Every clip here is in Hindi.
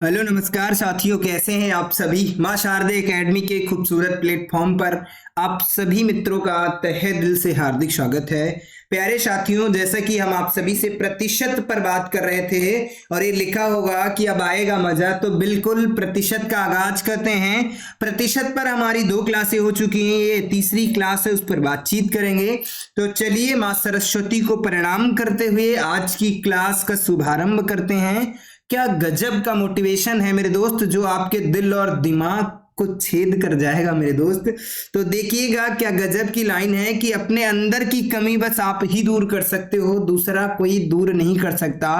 हेलो नमस्कार साथियों, कैसे हैं आप सभी। मां शारदे एकेडमी के खूबसूरत प्लेटफॉर्म पर आप सभी मित्रों का तहे दिल से हार्दिक स्वागत है। प्यारे साथियों, जैसा कि हम आप सभी से प्रतिशत पर बात कर रहे थे और ये लिखा होगा कि अब आएगा मजा, तो बिल्कुल प्रतिशत का आगाज करते हैं। प्रतिशत पर हमारी 2 क्लासें हो चुकी हैं, ये तीसरी क्लास है, उस पर बातचीत करेंगे। तो चलिए मां सरस्वती को प्रणाम करते हुए आज की क्लास का शुभारंभ करते हैं। क्या गजब का मोटिवेशन है मेरे दोस्त, जो आपके दिल और दिमाग को छेद कर जाएगा मेरे दोस्त। तो देखिएगा क्या गजब की लाइन है कि अपने अंदर की कमी बस आप ही दूर कर सकते हो, दूसरा कोई दूर नहीं कर सकता।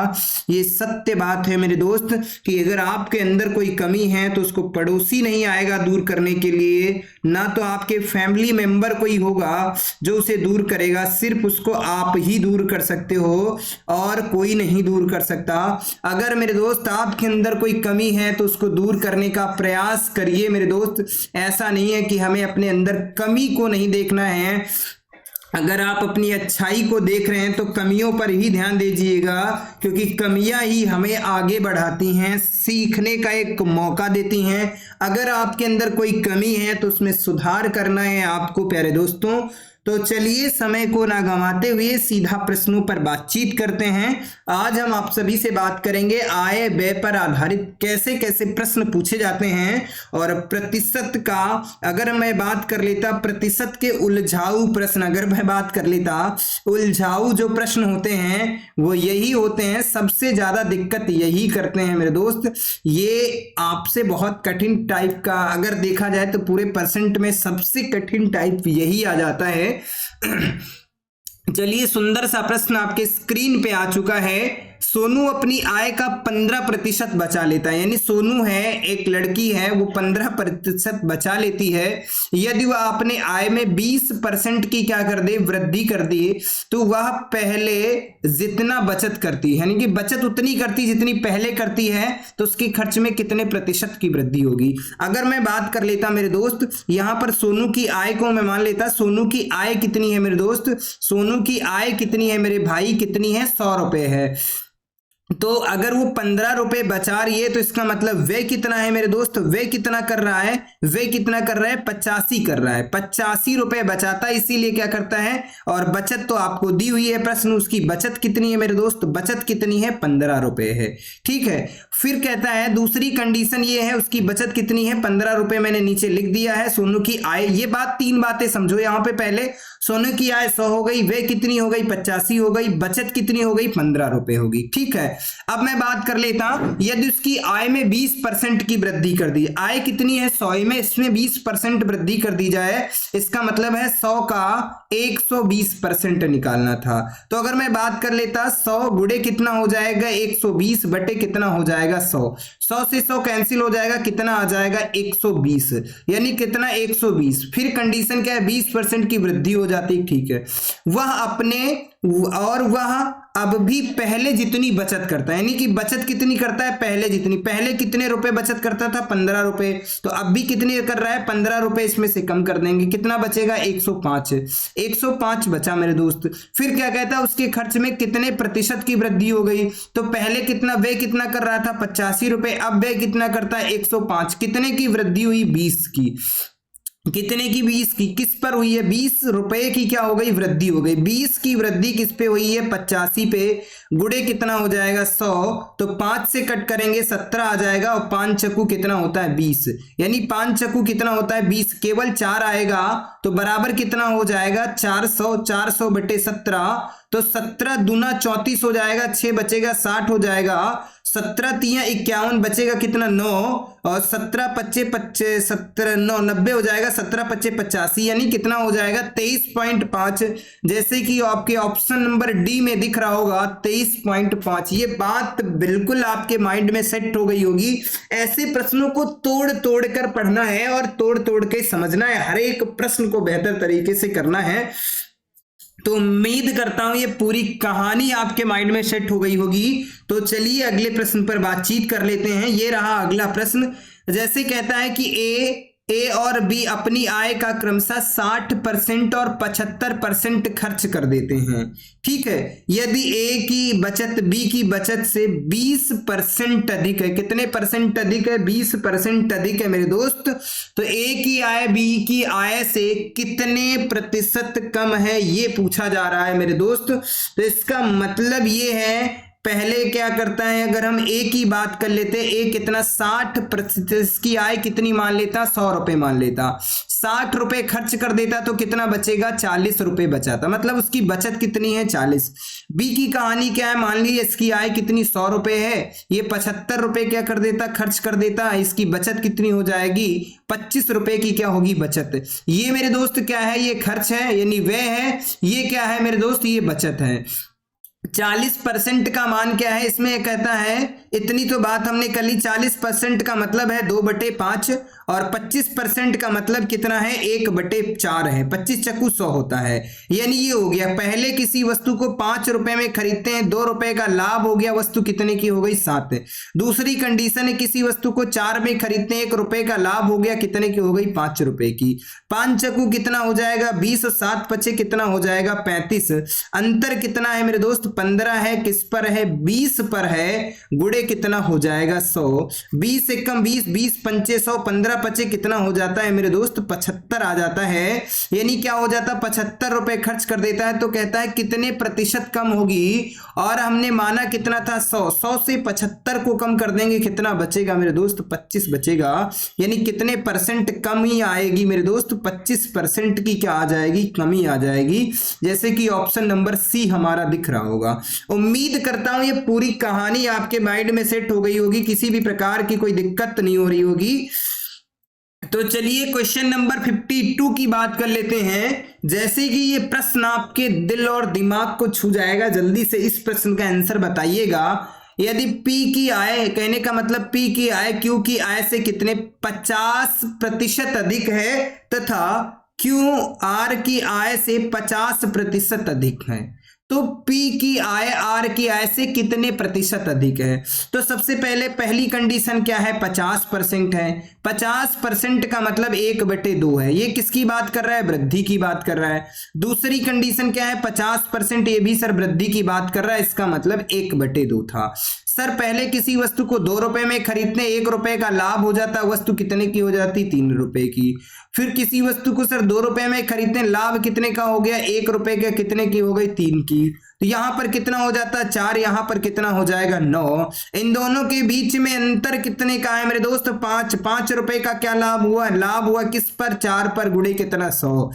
ये सत्य बात है मेरे दोस्त कि अगर आपके अंदर कोई कमी है तो उसको पड़ोसी नहीं आएगा दूर करने के लिए, ना तो आपके फैमिली मेंबर कोई होगा जो उसे दूर करेगा, सिर्फ उसको आप ही दूर कर सकते हो और कोई नहीं दूर कर सकता। अगर मेरे दोस्त आपके अंदर कोई कमी है तो उसको दूर करने का प्रयास करिए मेरे दोस्त। ऐसा नहीं है कि हमें अपने अंदर कमी को नहीं देखना है। अगर आप अपनी अच्छाई को देख रहे हैं तो कमियों पर ही ध्यान दीजिएगा, क्योंकि कमियां ही हमें आगे बढ़ाती हैं, सीखने का एक मौका देती हैं। अगर आपके अंदर कोई कमी है तो उसमें सुधार करना है आपको प्यारे दोस्तों। तो चलिए समय को ना गंवाते हुए सीधा प्रश्नों पर बातचीत करते हैं। आज हम आप सभी से बात करेंगे आय व्यय पर आधारित कैसे कैसे प्रश्न पूछे जाते हैं। और प्रतिशत का अगर मैं बात कर लेता, प्रतिशत के उलझाऊ प्रश्न अगर मैं बात कर लेता, उलझाऊ जो प्रश्न होते हैं वो यही होते हैं, सबसे ज्यादा दिक्कत यही करते हैं मेरे दोस्त। ये आपसे बहुत कठिन टाइप का अगर देखा जाए तो पूरे परसेंट में सबसे कठिन टाइप यही आ जाता है। चलिए, सुंदर सा प्रश्न आपके स्क्रीन पे आ चुका है। सोनू अपनी आय का 15% बचा लेता है, यानी सोनू है, एक लड़की है, वो 15% बचा लेती है। यदि वह अपने आय में 20% की क्या कर दे, वृद्धि कर दे, तो वह पहले जितना बचत करती है, यानी कि बचत उतनी करती जितनी पहले करती है, तो उसके खर्च में कितने प्रतिशत की वृद्धि होगी। अगर मैं बात कर लेता मेरे दोस्त, यहां पर सोनू की आय को मैं मान लेता, सोनू की आय कितनी है मेरे दोस्त, सोनू की आय कितनी है मेरे भाई, कितनी है, 100 रुपए है। तो अगर वो 15 रुपए बचा रही है तो इसका मतलब वे कितना है मेरे दोस्त, वे कितना कर रहा है, वे कितना कर रहा है, 85 कर रहा है। 85 रुपए बचाता है, इसीलिए क्या करता है, और बचत तो आपको दी हुई है प्रश्न, उसकी बचत कितनी है मेरे दोस्त, बचत कितनी है, 15 रुपए है। ठीक है, फिर कहता है दूसरी कंडीशन ये है, उसकी बचत कितनी है, 15 रुपए मैंने नीचे लिख दिया है। सोनू की आय, ये बात 3 बातें समझो यहां पे। पहले सोनू की आय 100 हो गई, वे कितनी हो गई, 85 हो गई, बचत कितनी हो गई, 15 रुपए होगी। ठीक है, अब मैं बात कर लेता हूं, यदि उसकी आय में 20% की वृद्धि कर दी, आय कितनी है 100 में, इसमें 20% वृद्धि कर दी जाए, इसका मतलब है 100 का 120% निकालना था। तो अगर मैं बात कर लेता, 100 गुणे कितना हो जाएगा, 120 बटे कितना हो जाएगा, 100। 100 से 100 कैंसिल हो जाएगा, कितना आ जाएगा, 120, यानी कितना, 120। फिर कंडीशन क्या है, 20% की वृद्धि हो जाती। ठीक है, वह अपने और वह अब भी पहले जितनी बचत करता है, यानी कि बचत कितनी करता है, पहले जितनी, पहले कितने रुपए बचत करता था, 15 रुपए, तो अब भी कितनी कर रहा है, 15 रुपए, इसमें से कम कर देंगे, कितना बचेगा, 105। 105 बचा मेरे दोस्त। फिर क्या कहता है, उसके खर्च में कितने प्रतिशत की वृद्धि हो गई, तो पहले कितना, वे कितना कर रहा था, 85 रुपए, अब वे कितना करता है, 105। कितने की वृद्धि हुई, 20 की। कितने की, 20 की। किस पर हुई है, 20 रुपए की क्या हो गई, वृद्धि हो गई। 20 की वृद्धि किस पे हुई है, 85 पे, गुणे कितना हो जाएगा, 100, तो 5 से कट करेंगे 17 आ जाएगा, और 5 चक्कू कितना होता है, 20, यानी 5 चक्कू कितना होता है, 20, केवल 4 आएगा तो बराबर कितना हो जाएगा, 400। 400 बटे 17, तो 17 दूना 34 हो जाएगा, 6 बचेगा, 60 हो जाएगा, 17 तिया 51 बचेगा कितना, 9, और 17 पच्चे 17 9 90 हो जाएगा, 17 पच्चे 85, यानी कितना हो जाएगा, 23.5। जैसे कि आपके ऑप्शन नंबर डी में दिख रहा होगा 23.5। ये बात बिल्कुल आपके माइंड में सेट हो गई होगी। ऐसे प्रश्नों को तोड़ तोड़ कर पढ़ना है और तोड़ तोड़ के समझना है, हर एक प्रश्न को बेहतर तरीके से करना है। तो उम्मीद करता हूं ये पूरी कहानी आपके माइंड में सेट हो गई होगी। तो चलिए अगले प्रश्न पर बातचीत कर लेते हैं। ये रहा अगला प्रश्न। जैसे कहता है कि ए ए और बी अपनी आय का क्रमशः 60% और 75% खर्च कर देते हैं। ठीक है, यदि ए की बचत बी की बचत से 20% अधिक है, कितने परसेंट अधिक है? 20% अधिक है मेरे दोस्त। तो ए की आय बी की आय से कितने प्रतिशत कम है, ये पूछा जा रहा है मेरे दोस्त। तो इसका मतलब ये है, पहले क्या करता है, अगर हम ए की बात कर लेते, ए कितना 60% की आय कितनी मान लेता? 100 रुपए मान लेता। 60 रुपए खर्च कर देता तो कितना बचेगा? 40 रुपए बचाता, मतलब उसकी बचत कितनी है? 40। बी की कहानी क्या है, मान लीजिए इसकी आय कितनी 100 रुपए है, ये 75 रुपए क्या कर देता? खर्च कर देता। इसकी बचत कितनी हो जाएगी? 25 रुपए की क्या होगी? बचत। ये मेरे दोस्त क्या है? ये खर्च है यानी व्यय है। ये क्या है मेरे दोस्त? ये बचत है। 40% का मान क्या है इसमें? कहता है, इतनी तो बात हमने कर ली, 40% का मतलब है 2/5 और 25% का मतलब कितना है? 1/4 है। 25 चक्कू 100 होता है, यानी ये हो गया। पहले किसी वस्तु को 5 रुपए में खरीदते हैं, 2 रुपए का लाभ हो गया, वस्तु कितने की हो गई? 7। दूसरी कंडीशन है, किसी वस्तु को 4 में खरीदते हैं, 1 रुपए का लाभ हो गया, कितने की हो गई? 5 रुपए की। 5 चक्कू कितना हो जाएगा? 20 और 7 पचे कितना हो जाएगा? 35। अंतर कितना है मेरे दोस्त? 15 है। किस पर है? 20 पर है। गुणे कितना हो जाएगा? 100। 20 से कम 20, 20 पंचे 100, 15 पचे कितना हो जाता है मेरे दोस्त? 75 आ जाता है। यानी क्या हो जाता? 75 रुपए खर्च कर देता है। तो कहता है कितने प्रतिशत कम होगी, और हमने माना कितना था? 100। 100 से 75 को कम कर देंगे, कितना बचेगा मेरे दोस्त? 25 बचेगा। यानी कितने परसेंट कमी आएगी मेरे दोस्त? 25% की क्या आ जाएगी? कमी आ जाएगी, जैसे कि ऑप्शन नंबर सी हमारा दिख रहा होगा। उम्मीद करता हूं ये पूरी कहानी आपके माइंड में सेट हो गई होगी, किसी भी प्रकार की कोई दिक्कत नहीं हो रही होगी। तो चलिए क्वेश्चन नंबर 52 की बात कर लेते हैं। जैसे कि ये प्रश्न आपके दिल और दिमाग को छू जाएगा, जल्दी से इस प्रश्न का आंसर बताइएगा। यदि P की आय, कहने का मतलब P की आय Q की आय से कितने 50% अधिक है, तथा QR की आय से 50% अधिक है, तो P की आय R की आय से कितने प्रतिशत अधिक है? तो सबसे पहले पहली कंडीशन क्या है? 50% है। 50% का मतलब 1/2 है। ये किसकी बात कर रहा है? वृद्धि की बात कर रहा है। दूसरी कंडीशन क्या है? 50%, ये भी सर वृद्धि की बात कर रहा है, इसका मतलब 1/2 था। सर पहले किसी वस्तु को 2 रुपए में खरीदते, 1 रुपए का लाभ हो जाता, वस्तु कितने की हो जाती? 3 रुपए की। फिर किसी वस्तु को सर 2 रुपए में खरीदते, लाभ कितने का हो गया? 1 रुपए का, कितने की हो गई? 3 की। तो यहां पर कितना हो जाता है? 4। यहां पर कितना हो जाएगा? 9। इन दोनों के बीच में अंतर कितने का है मेरे दोस्त? 5। 5 रुपए का क्या लाभ हुआ? लाभ हुआ किस पर? 4 पर। गुणे कितना? 100।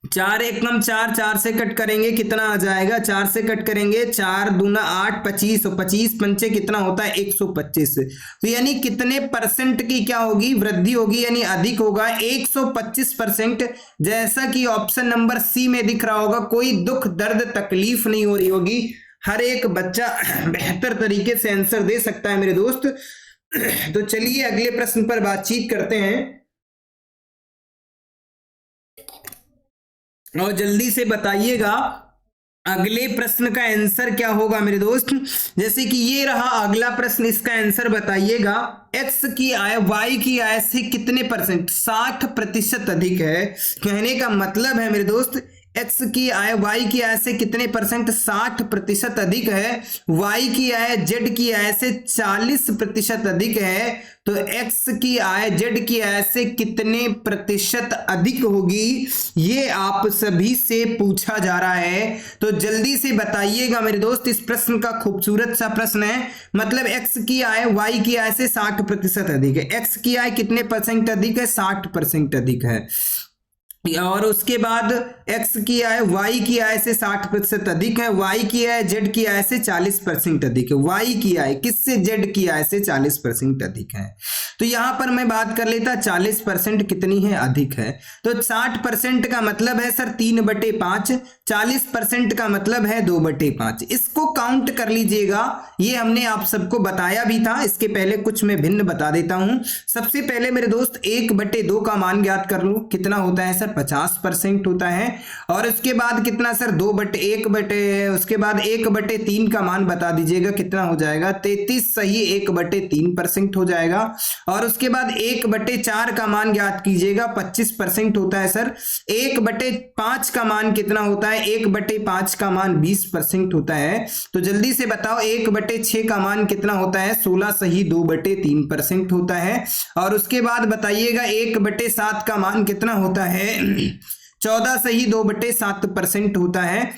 4 एकम 4, 4 से कट करेंगे कितना आ जाएगा? 4 से कट करेंगे, 4 दूना 8, 25, 25 पंचे कितना होता है? 125। तो यानी कितने परसेंट की क्या होगी? वृद्धि होगी, यानी अधिक होगा 125%। जैसा कि ऑप्शन नंबर सी में दिख रहा होगा, कोई दुख दर्द तकलीफ नहीं हो रही होगी, हर एक बच्चा बेहतर तरीके से आंसर दे सकता है मेरे दोस्त। तो चलिए अगले प्रश्न पर बातचीत करते हैं, और जल्दी से बताइएगा अगले प्रश्न का आंसर क्या होगा मेरे दोस्त। जैसे कि ये रहा अगला प्रश्न, इसका आंसर बताइएगा। एक्स की आय वाई की आय से कितने परसेंट? 60% अधिक है। कहने का मतलब है मेरे दोस्त, एक्स की आय वाई की आय से कितने परसेंट? 60% अधिक है। वाई की आय जेड की आय से 40% अधिक है। तो एक्स की आय जेड की आय से कितने प्रतिशत अधिक होगी, ये आप सभी से पूछा जा रहा है। तो जल्दी से बताइएगा मेरे दोस्त। इस प्रश्न का खूबसूरत सा प्रश्न है, मतलब एक्स की आय वाई की आय से 60% अधिक है। एक्स की आय कितने परसेंट अधिक है? 60% अधिक है। और उसके बाद x की आय y की आय से 60% अधिक है। y की आय z की आय से 40% अधिक है। y की आय किससे? z की आय से 40% अधिक है। तो यहां पर मैं बात कर लेता, 40% कितनी है? अधिक है। तो 60% का मतलब है सर 3/5, 40% का मतलब है 2/5। इसको काउंट कर लीजिएगा, ये हमने आप सबको बताया भी था। इसके पहले कुछ मैं भिन्न बता देता हूं। सबसे पहले मेरे दोस्त 1/2 का मान ज्ञात कर लूं, कितना होता है सर 50% होता है। और उसके बाद कितना सर 2/1 उसके बाद 1/3 का मान बता दीजिएगा, कितना हो जाएगा 33 सही 1/3% हो जाएगा। और उसके बाद 1/4 का मान ज्ञात कीजिएगा, 25% होता है सर। 1/5 का मान कितना होता है, 1/5 का मान 20% होता है। तो जल्दी से बताओ 1/6 का मान कितना होता है, 16 सही 2/3% होता है। और उसके बाद बताइएगा 1/7 का मान कितना होता है, 14 सही 2/7% होता है।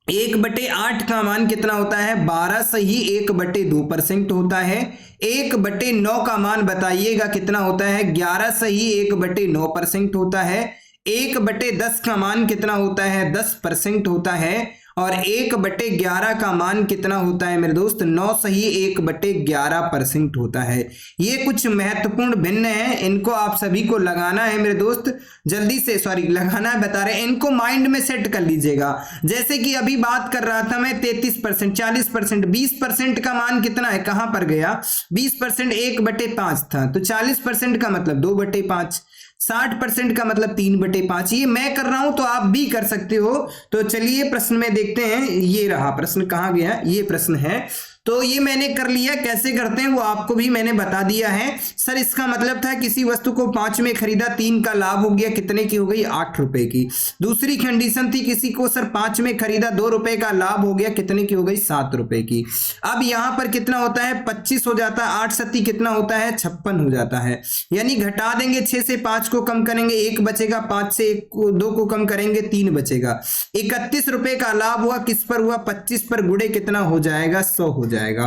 1/8 का मान कितना होता है, 12 सही 1/2% होता है। 1/9 का मान बताइएगा कितना होता है, 11 सही 1/9% होता है। 1/10 का मान कितना होता है, 10% होता है। और 1/11 का मान कितना होता है मेरे दोस्त, 9 सही 1/11% होता है। ये कुछ महत्वपूर्ण भिन्न है, इनको आप सभी को लगाना है मेरे दोस्त, जल्दी से लगाना है बता रहे हैं, इनको माइंड में सेट कर लीजिएगा। जैसे कि अभी बात कर रहा था मैं 33%, 40%, 20% का मान कितना है, कहां पर गया, 20% 1/5 था, तो 40% का मतलब 2/5, 60% का मतलब 3/5। ये मैं कर रहा हूं तो आप भी कर सकते हो। तो चलिए प्रश्न में देखते हैं, ये रहा प्रश्न, कहां गया, ये प्रश्न है। तो ये मैंने कर लिया, कैसे करते हैं वो आपको भी मैंने बता दिया है। सर इसका मतलब था किसी वस्तु को 5 में खरीदा, 3 का लाभ हो गया, कितने की हो गई, 8 रुपए की। दूसरी कंडीशन थी किसी को सर 5 में खरीदा, 2 रुपए का लाभ हो गया, कितने की हो गई, 7 रुपए की। अब यहां पर कितना होता है, 25 हो जाता है, 8 सत्ती कितना होता है, 56 हो जाता है। यानी घटा देंगे, 6 से 5 को कम करेंगे 1 बचेगा, 5 से 2 को कम करेंगे 3 बचेगा। 31 रुपए का लाभ हुआ, किस पर हुआ, 25 पर, गुणे कितना हो जाएगा, 100 हो जाएगा।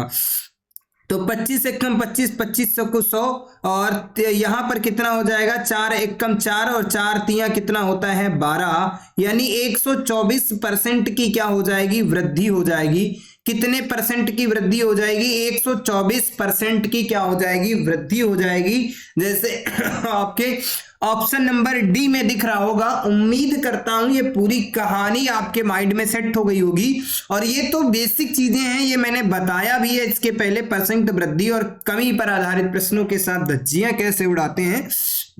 तो 25 एक कम 25, 25 को 100, और यहां पर कितना हो जाएगा, 4 एक कम 4 और 4 तिया कितना होता है 12, यानी 124% की क्या हो जाएगी, वृद्धि हो जाएगी। कितने परसेंट की वृद्धि हो जाएगी, 124% की क्या हो जाएगी, वृद्धि हो जाएगी। जैसे आपके ऑप्शन नंबर डी में दिख रहा होगा। उम्मीद करता हूं ये पूरी कहानी आपके माइंड में सेट हो गई होगी। और ये तो बेसिक चीजें हैं, ये मैंने बताया भी है इसके पहले। परसेंट वृद्धि और कमी पर आधारित प्रश्नों के साथ धज्जियां कैसे उड़ाते हैं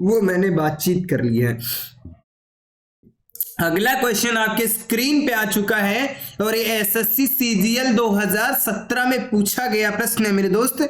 वो मैंने बातचीत कर ली है। अगला क्वेश्चन आपके स्क्रीन पे आ चुका है और ये एसएससी सीजीएल 2017 में पूछा गया प्रश्न है मेरे दोस्त।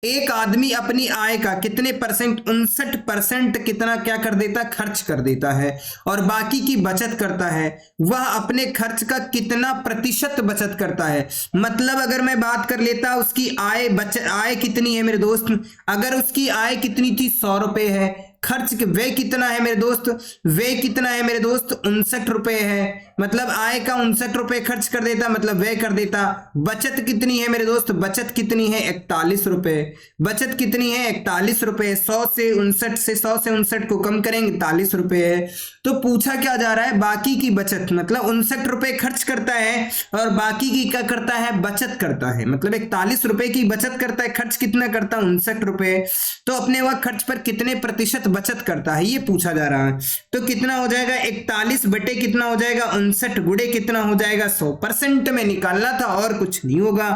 एक आदमी अपनी आय का कितने परसेंट, 59% कितना क्या कर देता, खर्च कर देता है और बाकी की बचत करता है। वह अपने खर्च का कितना प्रतिशत बचत करता है। मतलब अगर मैं बात कर लेता उसकी आय कितनी है मेरे दोस्त, अगर उसकी आय कितनी थी 100 रुपए है, खर्च व्यय कितना है मेरे दोस्त, व्यय कितना है मेरे दोस्त 59 रुपए है। मतलब आय का 59 रुपए खर्च कर देता, मतलब व्यय कर देता। बचत कितनी है मेरे दोस्त, बचत कितनी है 41 रुपए। बचत कितनी है 41 रुपए। 100 से 59 को कम करेंगे 41 रुपए है। तो पूछा क्या जा रहा है, बाकी की बचत, मतलब 59 रुपए खर्च करता है और बाकी की क्या करता है, बचत करता है। मतलब 41 रुपए की बचत करता है, खर्च कितना करता है 59 रुपए। तो अपने वह खर्च पर कितने प्रतिशत बचत करता है ये पूछा जा रहा है। तो कितना हो जाएगा 41 बटे कितना हो जाएगा 59 गुणे कितना हो जाएगा 100% में निकालना था और कुछ नहीं होगा।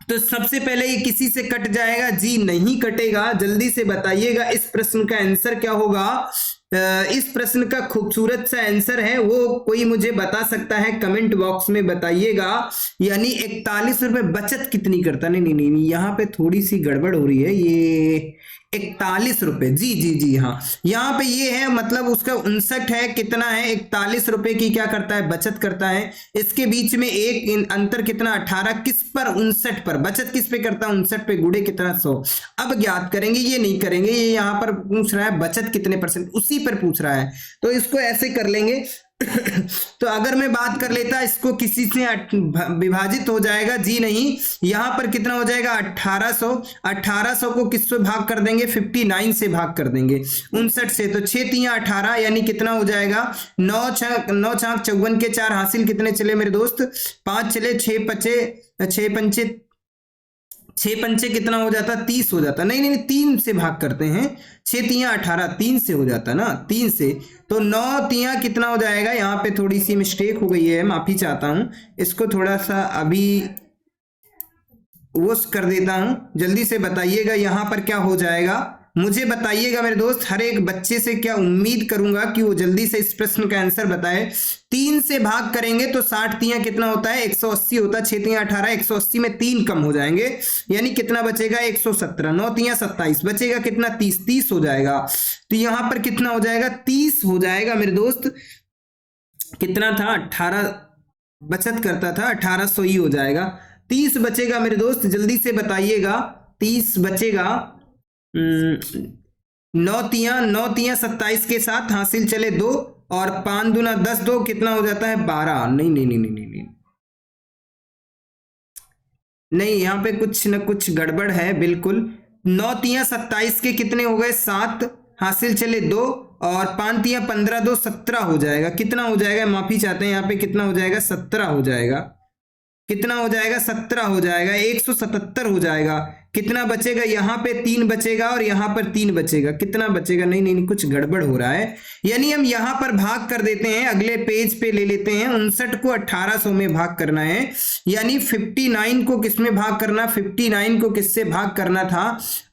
तो सबसे पहले ये किसी से कट जाएगा, जी नहीं कटेगा। जल्दी से बताइएगा इस प्रश्न का आंसर क्या होगा। इस प्रश्न का खूबसूरत सा आंसर है, वो कोई मुझे बता सकता है कमेंट बॉक्स में बताइएगा। यानी 41 रुपए बचत कितनी करता, नहीं यहाँ पे थोड़ी सी गड़बड़ हो रही है। ये 41 रुपए, जी हाँ, यहाँ पे ये है, मतलब उसका 59 है, कितना है 41 रुपए की क्या करता है, बचत करता है। इसके बीच में एक अंतर कितना 18, किस पर 59 पर, बचत किस पे करता है 59 पे, गुणे कितना 100। अब ज्ञात करेंगे, ये नहीं करेंगे, ये यहाँ पर पूछ रहा है बचत कितने परसेंट, उसी पर पूछ रहा है। तो इसको ऐसे कर लेंगे। तो अगर मैं बात कर लेता इसको किसी से विभाजित हो जाएगा, जी नहीं, यहां पर कितना हो जाएगा 1800 को किस से भाग कर देंगे 59 से भाग कर देंगे 59 से। तो 6 तिया 18 यानी कितना हो जाएगा 9 छाक 54 के 4 हासिल कितने चले मेरे दोस्त 5 चले, 6 पंचे कितना हो जाता 30 हो जाता। नहीं 3 से भाग करते हैं, 6 तिया 18 3 से हो जाता ना, 3 से तो 9 तिया कितना हो जाएगा, यहाँ पे थोड़ी सी मिस्टेक हो गई है, माफी चाहता हूं, इसको थोड़ा सा अभी वो कर देता हूं, जल्दी से बताइएगा यहाँ पर क्या हो जाएगा, मुझे बताइएगा मेरे दोस्त। हर एक बच्चे से क्या उम्मीद करूंगा कि वो जल्दी से इस प्रश्न का आंसर बताए। 3 से भाग करेंगे तो 60 तिया कितना होता है, 180 होता है, 6 तिया 18, 180 में 3 कम हो जाएंगे, यानी कितना बचेगा 117, 9 तिया 27, बचेगा कितना 30, 30 हो जाएगा। तो यहां पर कितना हो जाएगा, 30 हो जाएगा मेरे दोस्त। कितना था, 18 बचत करता था, 1800 ही हो जाएगा। 30 बचेगा मेरे दोस्त, जल्दी से बताइएगा। 30 बचेगा, 9 तिया 27 के साथ हासिल चले 2 और 5 दूना 10, 2 कितना हो जाता है 12। नहीं नहीं नहीं नहीं नहीं नहीं नहीं, यहाँ पे कुछ न कुछ गड़बड़ है बिल्कुल। 9 तिया 27 के कितने हो गए 7, हासिल चले 2 और 5 तिया 15, 2 17 हो जाएगा। कितना हो जाएगा, माफी चाहते हैं, यहाँ पे कितना हो जाएगा 17 हो जाएगा। कितना हो जाएगा 17 हो जाएगा, 177 हो जाएगा। कितना बचेगा, यहाँ पे 3 बचेगा और यहाँ पर 3 बचेगा। कितना बचेगा, नहीं नहीं कुछ गड़बड़ हो रहा है, यानी हम यहाँ पर भाग कर देते हैं, अगले पेज पे ले लेते हैं। 59 को 1800 में भाग करना है, यानी 59 को किस में भाग करना, 59 को किससे भाग करना था,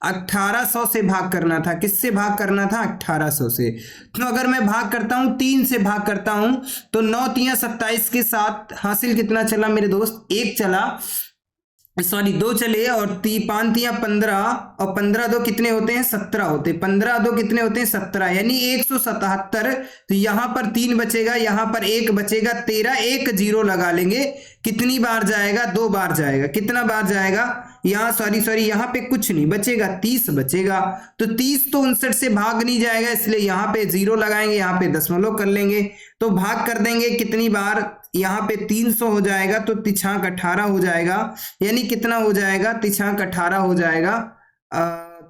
1800 से भाग करना था। किससे भाग करना था, 1800 से। तो अगर मैं भाग करता हूं 3 से भाग करता हूं तो 9 तिया 27 के साथ हासिल कितना चला मेरे दोस्त, 1 चला, सॉरी 2 चले और 5 तिया 15 और 15 2 कितने होते हैं 17 होते, 15 2 कितने होते हैं 17, यानी 177। तो यहां पर 3 बचेगा, यहां पर 1 बचेगा, 13, 1 0 लगा लेंगे। कितनी बार जाएगा, 2 बार जाएगा। कितना बार जाएगा, यहाँ सॉरी यहाँ पे कुछ नहीं बचेगा, 30 बचेगा। तो 30 तो 59 से भाग नहीं जाएगा, इसलिए यहाँ पे 0 लगाएंगे, यहाँ पे दशमलव कर लेंगे तो भाग कर देंगे कितनी बार, यहाँ पे 300 हो जाएगा तो तिछाक 18 हो जाएगा, यानी कितना हो जाएगा, तिछाक 18 हो जाएगा।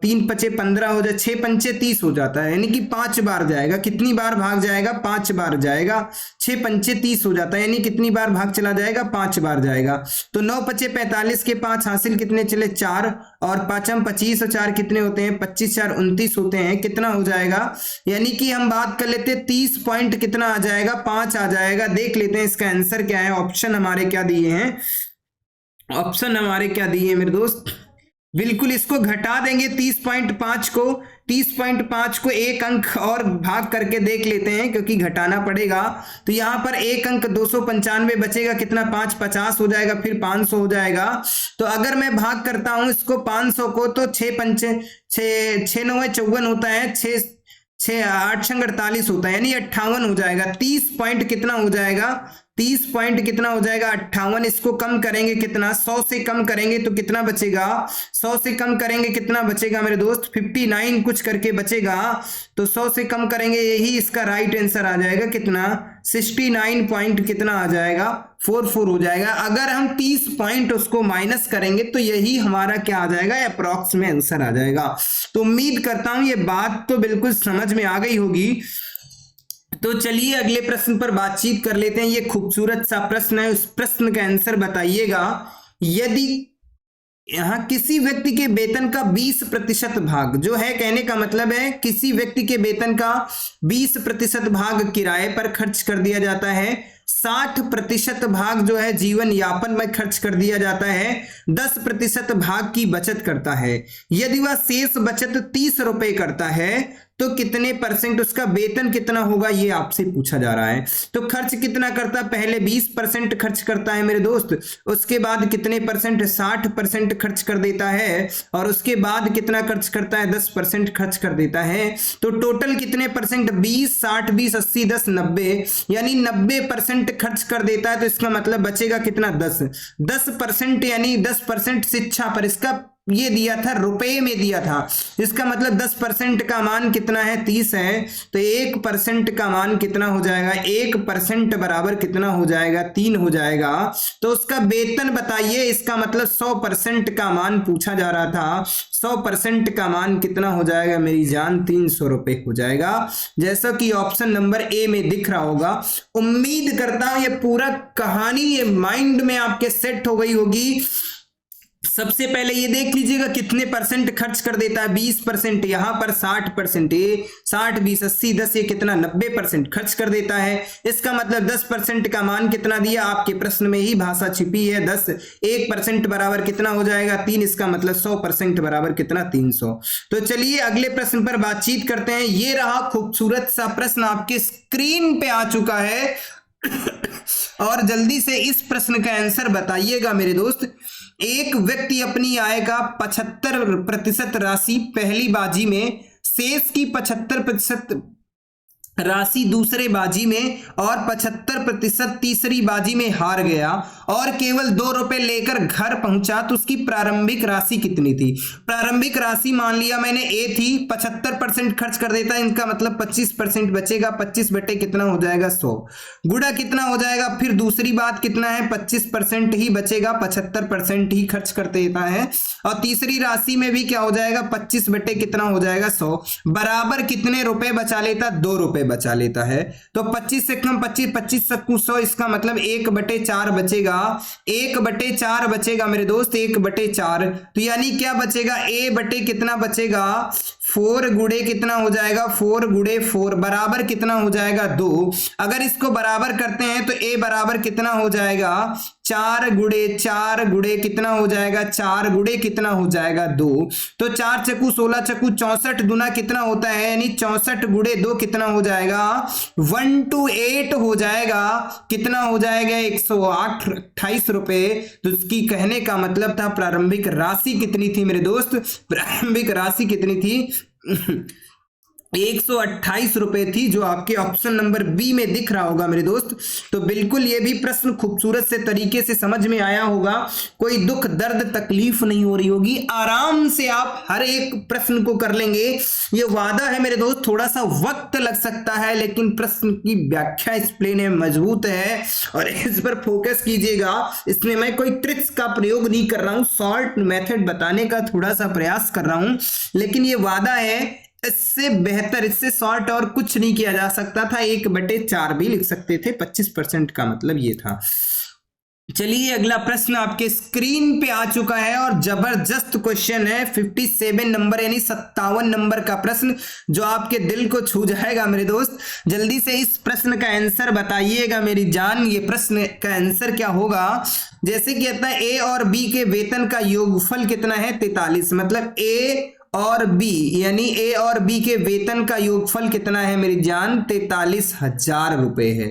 3 पचे 15 हो जाए, 6 पंचे 30 हो जाता है, यानी कि 5 बार जाएगा। कितनी बार भाग जाएगा, 5 बार जाएगा। 6 पंचे 30 हो जाता है, यानी कितनी बार भाग चला जाएगा, 5 बार जाएगा। तो 9 पचे 45 के 5 हासिल कितने चले 4 और 5 25 और 4 कितने होते हैं 25 4 29 होते हैं। कितना हो जाएगा, यानी कि हम बात कर लेते हैं 30 पॉइंट कितना आ जाएगा, 5 आ जाएगा। देख लेते हैं इसका आंसर क्या है। ऑप्शन हमारे क्या दिए हैं, ऑप्शन हमारे क्या दिए हैं मेरे दोस्त, बिल्कुल इसको घटा देंगे 30.5 को, 30.5 को 1 अंक और भाग करके देख लेते हैं, क्योंकि घटाना पड़ेगा। तो यहाँ पर 1 अंक 295 बचेगा, कितना 5 50 हो जाएगा, फिर 500 हो जाएगा। तो अगर मैं भाग करता हूं इसको 500 को, तो 6 पंचे 6 9 54 होता है, 6 8 48 होता है, यानी 58 हो जाएगा। 30 पॉइंट कितना हो जाएगा, 30 पॉइंट कितना हो जाएगा 58। इसको कम करेंगे कितना, 100 से कम करेंगे तो कितना बचेगा, 100 से कम करेंगे कितना बचेगा मेरे दोस्त, 59 कुछ करके बचेगा। तो 100 से कम करेंगे, यही इसका राइट आंसर आ जाएगा। कितना 69 पॉइंट कितना आ जाएगा 44 हो जाएगा। अगर हम 30 पॉइंट उसको माइनस करेंगे तो यही हमारा क्या आ जाएगा, अप्रॉक्स में आंसर आ जाएगा। तो उम्मीद करता हूं ये बात तो बिल्कुल समझ में आ गई होगी। तो चलिए अगले प्रश्न पर बातचीत कर लेते हैं। ये खूबसूरत सा प्रश्न है, उस प्रश्न का आंसर बताइएगा। यदि यहां किसी व्यक्ति के वेतन का 20% भाग जो है, कहने का मतलब है किसी व्यक्ति के वेतन का 20% भाग किराए पर खर्च कर दिया जाता है, 60% भाग जो है जीवन यापन में खर्च कर दिया जाता है, 10% भाग की बचत करता है। यदि वह शेष बचत 30 रुपए करता है तो कितने परसेंट उसका वेतन कितना होगा, ये आपसे पूछा जा रहा है। तो खर्च कितना करता है, पहले 20% खर्च करता है मेरे दोस्त, उसके बाद कितने परसेंट, 60% खर्च कर देता है, और उसके बाद कितना खर्च करता है, 10% खर्च कर देता है। तो टोटल कितने परसेंट, 20 60 20 80 10 90, यानी 90% खर्च कर देता है। तो इसका मतलब बचेगा कितना, 10%, यानी 10% शिक्षा पर, इसका ये दिया था रुपए में दिया था, इसका मतलब 10% का मान कितना है 30 है। तो 1% का मान कितना हो जाएगा, 1% बराबर कितना हो जाएगा 3 हो जाएगा। तो उसका वेतन बताइए, इसका मतलब 100% का मान पूछा जा रहा था। 100% का मान कितना हो जाएगा मेरी जान, 300 रुपए हो जाएगा, जैसा कि ऑप्शन नंबर ए में दिख रहा होगा। उम्मीद करता हूं ये पूरा कहानी ये माइंड में आपके सेट हो गई होगी। सबसे पहले ये देख लीजिएगा कितने परसेंट खर्च कर देता है, 20%, यहां पर 60%, ये 60 20 80 10, ये कितना 90% खर्च कर देता है। इसका मतलब 10% का मान कितना दिया, आपके प्रश्न में ही भाषा छिपी है 10, 1% बराबर कितना हो जाएगा 3, इसका मतलब 100% बराबर कितना 300। तो चलिए अगले प्रश्न पर बातचीत करते हैं। ये रहा खूबसूरत सा प्रश्न आपके स्क्रीन पे आ चुका है और जल्दी से इस प्रश्न का आंसर बताइएगा मेरे दोस्त। एक व्यक्ति अपनी आय का 75% राशि पहली बाजी में, शेष की 75% राशि दूसरे बाजी में और 75% तीसरी बाजी में हार गया और केवल 2 रुपए लेकर घर पहुंचा, तो उसकी प्रारंभिक राशि कितनी थी। प्रारंभिक राशि मान लिया मैंने ए थी, 75% खर्च कर देता है, इनका मतलब 25% बचेगा, 25 बटे कितना हो जाएगा 100, गुणा कितना हो जाएगा, फिर दूसरी बात कितना है 25% ही बचेगा, 75% ही खर्च कर देता है, और तीसरी राशि में भी क्या हो जाएगा 25 बटे कितना हो जाएगा 100, बराबर कितने रुपए बचा लेता, 2 रुपए बचा लेता है। तो 25 से कम 25, 25 सकू 100, इसका मतलब 1/4 बचेगा, 1/4 बचेगा मेरे दोस्त, 1/4। तो यानी क्या बचेगा, a बटे कितना बचेगा 4 गुणे कितना हो जाएगा 4 गुणे 4 बराबर कितना हो जाएगा 2। अगर इसको बराबर करते हैं तो a बराबर कितना हो जाएगा 4 गुणे कितना हो जाएगा 4 गुणे कितना हो जाएगा 2। तो 4 चक्कू 16 चक्कू 64 दुना कितना होता है, यानी 64 गुणे 2 कितना हो जाएगा 128 हो जाएगा, कितना हो जाएगा 128 रुपए। तो इसकी कहने का मतलब था प्रारंभिक राशि कितनी थी मेरे दोस्त, प्रारंभिक राशि कितनी थी 128 रुपए थी, जो आपके ऑप्शन नंबर बी में दिख रहा होगा मेरे दोस्त। तो बिल्कुल ये भी प्रश्न खूबसूरत से तरीके से समझ में आया होगा, कोई दुख दर्द तकलीफ नहीं हो रही होगी, आराम से आप हर एक प्रश्न को कर लेंगे, ये वादा है मेरे दोस्त। थोड़ा सा वक्त लग सकता है लेकिन प्रश्न की व्याख्या एक्सप्लेन है, मजबूत है, और इस पर फोकस कीजिएगा। इसमें मैं कोई ट्रिक्स का प्रयोग नहीं कर रहा हूं, शॉर्ट मेथड बताने का थोड़ा सा प्रयास कर रहा हूं, लेकिन ये वादा है इससे बेहतर, इससे शॉर्ट और कुछ नहीं किया जा सकता था। 1/4 भी लिख सकते थे, 25% का मतलब ये था। चलिए अगला प्रश्न आपके स्क्रीन पे आ चुका है और जबरदस्त क्वेश्चन है, 57 नंबर यानी 57 नंबर का प्रश्न, जो आपके दिल को छू जाएगा मेरे दोस्त। जल्दी से इस प्रश्न का आंसर बताइएगा मेरी जान। ये प्रश्न का आंसर क्या होगा, जैसे कहता है ए और बी के वेतन का योगफल कितना है 43, मतलब ए और बी यानी ए और बी के वेतन का योगफल कितना है मेरी जान 43,000 रुपए है।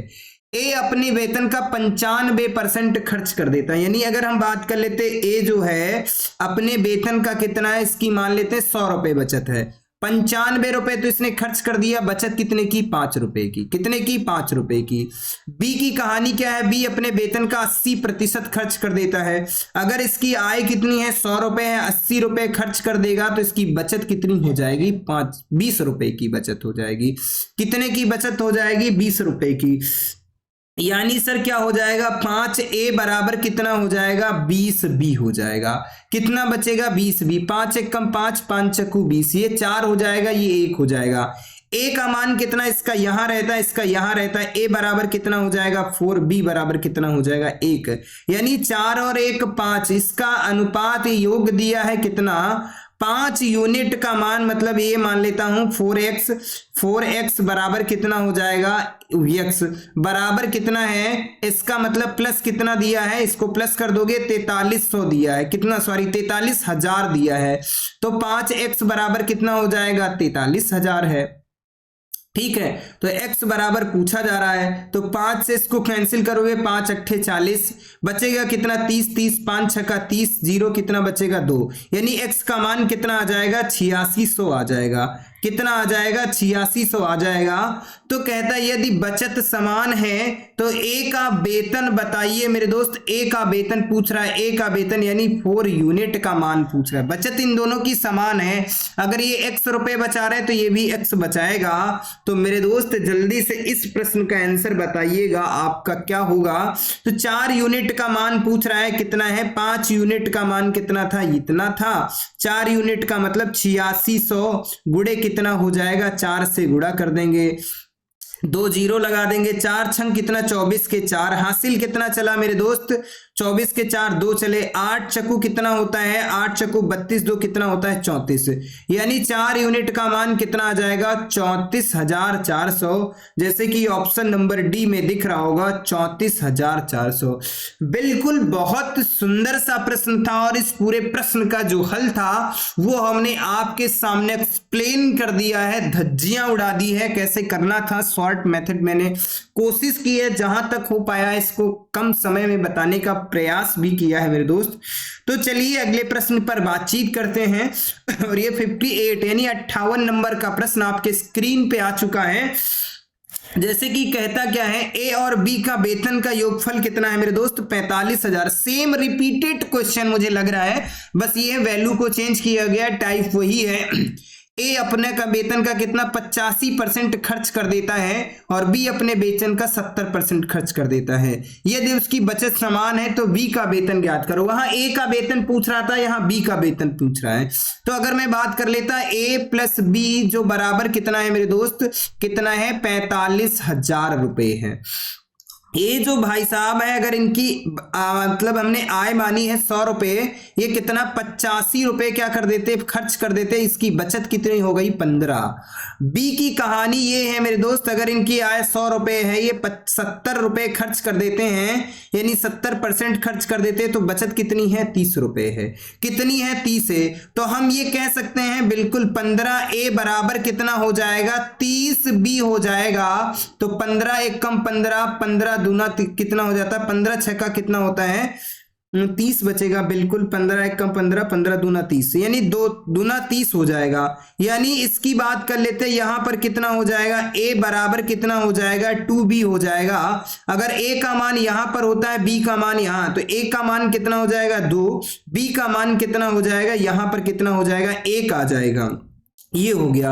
ए अपने वेतन का 95% खर्च कर देता है, यानी अगर हम बात कर लेते ए जो है अपने वेतन का कितना है, इसकी मान लेते 100 रुपए बचत है, 95 रुपए तो इसने खर्च कर दिया, बचत कितने की 5 रुपए की, कितने की 5 रुपए की। बी की कहानी क्या है, बी अपने वेतन का 80% खर्च कर देता है, अगर इसकी आय कितनी है 100 रुपए है, 80 रुपए खर्च कर देगा तो इसकी बचत कितनी हो जाएगी 20 रुपए की बचत हो जाएगी। कितने की बचत हो जाएगी 20 रुपए की, यानी सर क्या हो जाएगा 5a बराबर कितना हो जाएगा 20b हो जाएगा, कितना बचेगा 20b, 5 एक कम 5, 5 चक्कू 20, ये 4 हो जाएगा, ये 1 हो जाएगा। a का मान कितना, इसका यहां रहता है, इसका यहां रहता है, a बराबर कितना हो जाएगा 4, b बराबर कितना हो जाएगा 1, यानी 4 और 1 5, इसका अनुपात योग दिया है कितना 5 यूनिट का मान, मतलब ये मान लेता हूं 4x बराबर कितना हो जाएगा x बराबर कितना है, इसका मतलब प्लस कितना दिया है, इसको प्लस कर दोगे 4300 दिया है, कितना सॉरी 43,000 दिया है, तो 5x बराबर कितना हो जाएगा 43,000 है। ठीक है, तो x बराबर पूछा जा रहा है, तो 5 से इसको कैंसिल करोगे 5 अट्ठे 40, बचेगा कितना 30, 30 5 छक्का 30, 0 कितना बचेगा 2, यानी x का मान कितना आ जाएगा 8600 आ जाएगा, कितना आ जाएगा 8600 आ जाएगा। तो कहता है यदि बचत समान है तो ए का वेतन बताइए मेरे दोस्त, ए का वेतन पूछ रहा है, ए का वेतन यानी 4 यूनिट का मान पूछ रहा है, बचत इन दोनों की समान है, अगर ये x रुपए बचा रहे तो ये भी x बचाएगा। तो मेरे दोस्त जल्दी से इस प्रश्न का आंसर बताइएगा आपका क्या होगा। तो 4 यूनिट का मान पूछ रहा है, कितना है 5 यूनिट का मान कितना था, इतना था, 4 यूनिट का मतलब 8600 गुणे कितना हो जाएगा 4 से गुणा कर देंगे, दो जीरो लगा देंगे, 4 छंग कितना 24 के 4, हासिल कितना चला मेरे दोस्त 24 के 4 2 चले, 8 चक्कू कितना होता है 8 चक्कू 32 2 कितना होता है 34, यानी 4 यूनिट का मान कितना आ जाएगा 34,400, जैसे कि ऑप्शन नंबर डी में दिख रहा होगा 34,400। बिल्कुल बहुत सुंदर सा प्रश्न था और इस पूरे प्रश्न का जो हल था वो हमने आपके सामने एक्सप्लेन कर दिया है, धज्जियां उड़ा दी है कैसे करना था। शॉर्ट मेथड मैंने कोशिश की है जहां तक हो पाया इसको कम समय में बताने का प्रयास भी किया है मेरे दोस्त। तो चलिए अगले प्रश्न पर बातचीत करते हैं और ये 58 यानी 58 नंबर का प्रश्न आपके स्क्रीन पे आ चुका है। जैसे कि कहता क्या है, ए और बी का वेतन का योगफल कितना है मेरे दोस्त 45,000। सेम रिपीटेड क्वेश्चन मुझे लग रहा है, बस ये वैल्यू को चेंज किया गया, टाइप वही है। ए अपने का वेतन का कितना 85% खर्च कर देता है और बी अपने वेतन का 70% खर्च कर देता है। यदि उसकी बचत समान है तो बी का वेतन ज्ञात करो। वहां ए का वेतन पूछ रहा था, यहां बी का वेतन पूछ रहा है। तो अगर मैं बात कर लेता ए प्लस बी जो बराबर कितना है मेरे दोस्त, कितना है 45,000 रुपए है। ये जो भाई साहब है अगर इनकी मतलब हमने आय मानी है 100 रुपए, ये कितना 85 रुपए क्या कर देते खर्च कर देते, इसकी बचत कितनी हो गई 15। बी की कहानी ये है मेरे दोस्त, अगर इनकी आय 100 रुपए है, ये 70 रुपए खर्च कर देते हैं, यानी 70% खर्च कर देते, तो बचत कितनी है 30 रुपए है। कितनी है 30 है, तो हम ये कह सकते हैं बिल्कुल 15 ए बराबर कितना हो जाएगा 30 बी हो जाएगा। तो 15 एक कम 15, 15 दूना कितना हो जाता है 15 छः का कितना होता है 30 बचेगा, बिल्कुल 15 एक कम 15, 15 दूना 30, यानी 2 दूना 30 हो जाएगा। यानी इसकी बात कर लेते हैं, यहां पर कितना हो जाएगा a बराबर कितना हो जाएगा 2b हो जाएगा। अगर a का मान यहां पर होता है b का मान यहां, तो a का मान कितना हो जाएगा 2, b का मान कितना हो जाएगा यहां पर कितना हो जाएगा 1 आ जाएगा। ये हो गया।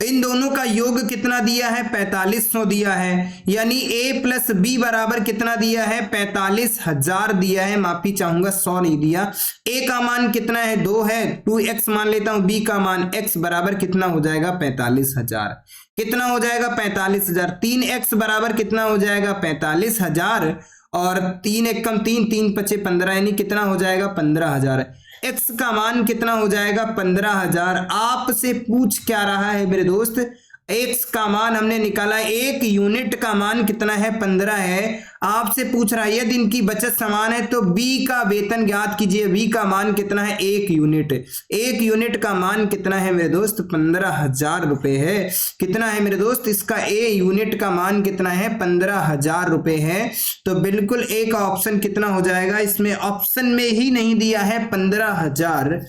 इन दोनों का योग कितना दिया है 4500 दिया है, यानी a प्लस बी बराबर कितना दिया है 45,000 दिया है, माफी चाहूंगा 100 नहीं दिया। a का मान कितना है 2 है, 2x मान लेता हूं, b का मान x बराबर कितना हो जाएगा 45,000। कितना हो जाएगा 45,000, 3x बराबर कितना हो जाएगा 45,000 और 3 एक कम 3, 3 पचे 15, यानी कितना हो जाएगा 15,000। x का मान कितना हो जाएगा 15,000। आपसे पूछ क्या रहा है मेरे दोस्त, x का मान हमने निकाला, एक यूनिट का मान कितना है 15 है। आपसे पूछ रहा है यदि इनकी बचत समान है तो b का वेतन ज्ञात कीजिए। b का मान कितना है 1 यूनिट, 1 यूनिट का मान कितना है मेरे दोस्त 15,000 रुपए है। कितना है मेरे दोस्त, इसका a यूनिट का मान कितना है 15,000 रुपए है। तो बिल्कुल a का ऑप्शन कितना हो जाएगा, इसमें ऑप्शन में ही नहीं दिया है 15,000,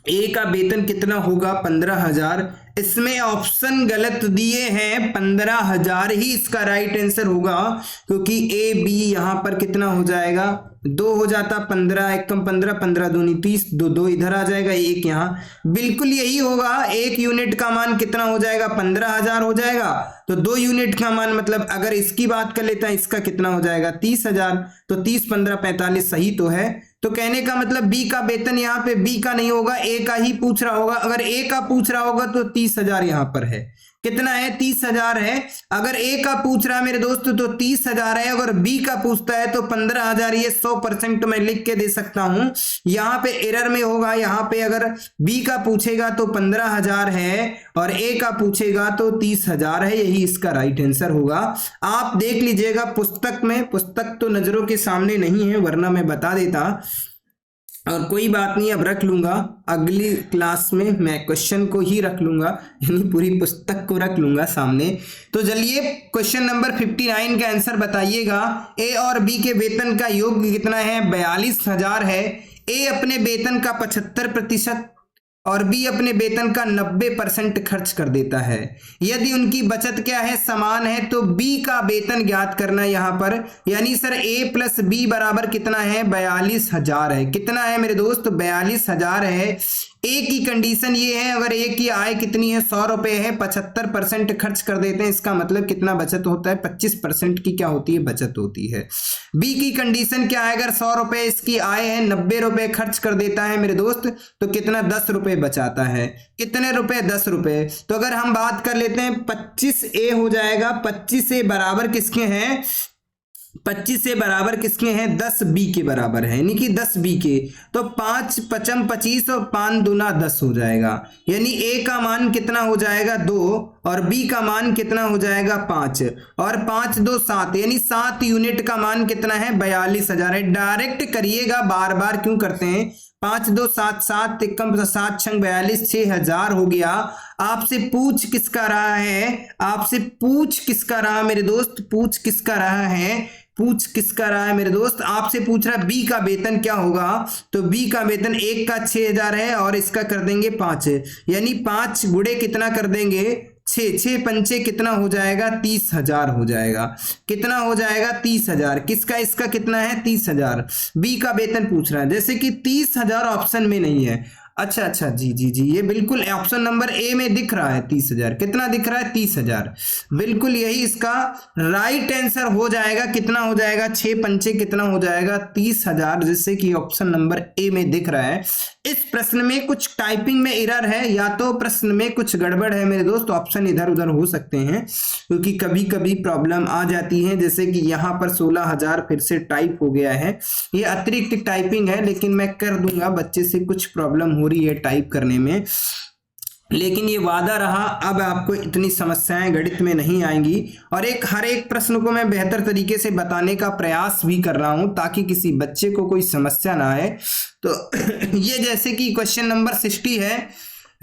ए का वेतन कितना होगा 15,000, इसमें ऑप्शन गलत दिए हैं, 15,000 ही इसका राइट आंसर होगा, क्योंकि ए बी यहां पर कितना हो जाएगा 2 हो जाता, 15 एक कम 15, 15 दूनी 30, 2 2 इधर आ जाएगा, 1 यहाँ बिल्कुल यही होगा। 1 यूनिट का मान कितना हो जाएगा 15,000 हो जाएगा। तो 2 यूनिट का मान मतलब अगर इसकी बात कर लेता है, इसका कितना हो जाएगा 30,000। तो 30 15 45 सही तो है। तो कहने का मतलब बी का वेतन यहाँ पे बी का नहीं होगा, ए का ही पूछ रहा होगा। अगर ए का पूछ रहा होगा तो 30,000 यहाँ पर है, कितना है 30,000 है। अगर ए का पूछ रहा है मेरे दोस्त तो 30,000 है, अगर बी का पूछता है तो 15,000। ये 100% मैं लिख के दे सकता हूं, यहाँ पे एरर में होगा। यहाँ पे अगर बी का पूछेगा तो 15,000 है और ए का पूछेगा तो 30,000 है, यही इसका राइट आंसर होगा। आप देख लीजिएगा पुस्तक में, पुस्तक तो नजरों के सामने नहीं है वरना मैं बता देता, और कोई बात नहीं, अब रख लूंगा अगली क्लास में, मैं क्वेश्चन को ही रख लूंगा, यानी पूरी पुस्तक को रख लूंगा सामने। तो चलिए क्वेश्चन नंबर 59 का आंसर बताइएगा। ए और बी के वेतन का योग कितना है 42,000 है। ए अपने वेतन का 75% और बी अपने वेतन का 90% खर्च कर देता है। यदि उनकी बचत क्या है समान है तो बी का वेतन ज्ञात करना यहाँ पर, यानी सर ए प्लस बी बराबर कितना है 42,000 है। कितना है मेरे दोस्त 42,000 है। ए की कंडीशन ये है, अगर ए की आय कितनी है 100 रुपए है, 75% खर्च कर देते हैं, इसका मतलब कितना बचत होता है 25% की क्या होती है बचत होती है। बी की कंडीशन क्या है, अगर 100 रुपए इसकी आय है, 90 रुपए खर्च कर देता है मेरे दोस्त, तो कितना 10 रुपए बचाता है, कितने रुपए 10 रुपए। तो अगर हम बात कर लेते हैं 25A हो जाएगा, 25A बराबर किसके हैं, 25 से बराबर किसके हैं 10B के बराबर है, यानी कि 10B के। तो 5 पचम 25 और 5 दूना 10 हो जाएगा, यानी A का मान कितना हो जाएगा 2 और B का मान कितना हो जाएगा 5 और 5 2 7, यानी 7 यूनिट का मान कितना है 42,000 है। डायरेक्ट करिएगा, बार बार क्यों करते हैं, 5 2 7 7 एकम 7 छंग 42, 6,000 हो गया। आपसे पूछ किसका रहा है, आपसे पूछ किसका रहा मेरे दोस्त, पूछ किसका रहा है, पूछ किसका रहा है मेरे दोस्त, आपसे पूछ रहा है बी का वेतन क्या होगा। तो बी का वेतन एक का 6,000 है और इसका कर देंगे 5, यानी 5 गुणे कितना कर देंगे 6, 6 पंचे कितना हो जाएगा 30,000 हो जाएगा, कितना हो जाएगा 30,000। किसका, इसका कितना है 30,000। बी का वेतन पूछ रहा है, जैसे कि 30,000 ऑप्शन में नहीं है। अच्छा अच्छा जी जी जी, ये बिल्कुल ऑप्शन नंबर ए में दिख रहा है 30,000, कितना दिख रहा है 30,000, बिल्कुल यही इसका राइट आंसर हो जाएगा। कितना हो जाएगा 6 पंचे कितना हो जाएगा 30,000, जिससे कि ऑप्शन नंबर ए में दिख रहा है। इस प्रश्न में कुछ टाइपिंग में एरर है, या तो प्रश्न में कुछ गड़बड़ है मेरे दोस्त, ऑप्शन इधर उधर हो सकते हैं, क्योंकि कभी कभी प्रॉब्लम आ जाती है। जैसे कि यहाँ पर 16,000 फिर से टाइप हो गया है, ये अतिरिक्त टाइपिंग है, लेकिन मैं कर दूंगा, बच्चे से कुछ प्रॉब्लम हो रही है टाइप करने में, लेकिन ये वादा रहा अब आपको इतनी समस्याएं गणित में नहीं आएंगी। और हर एक प्रश्न को मैं बेहतर तरीके से बताने का प्रयास भी कर रहा हूं, ताकि किसी बच्चे को कोई समस्या ना आए। तो ये जैसे कि क्वेश्चन नंबर 60 है,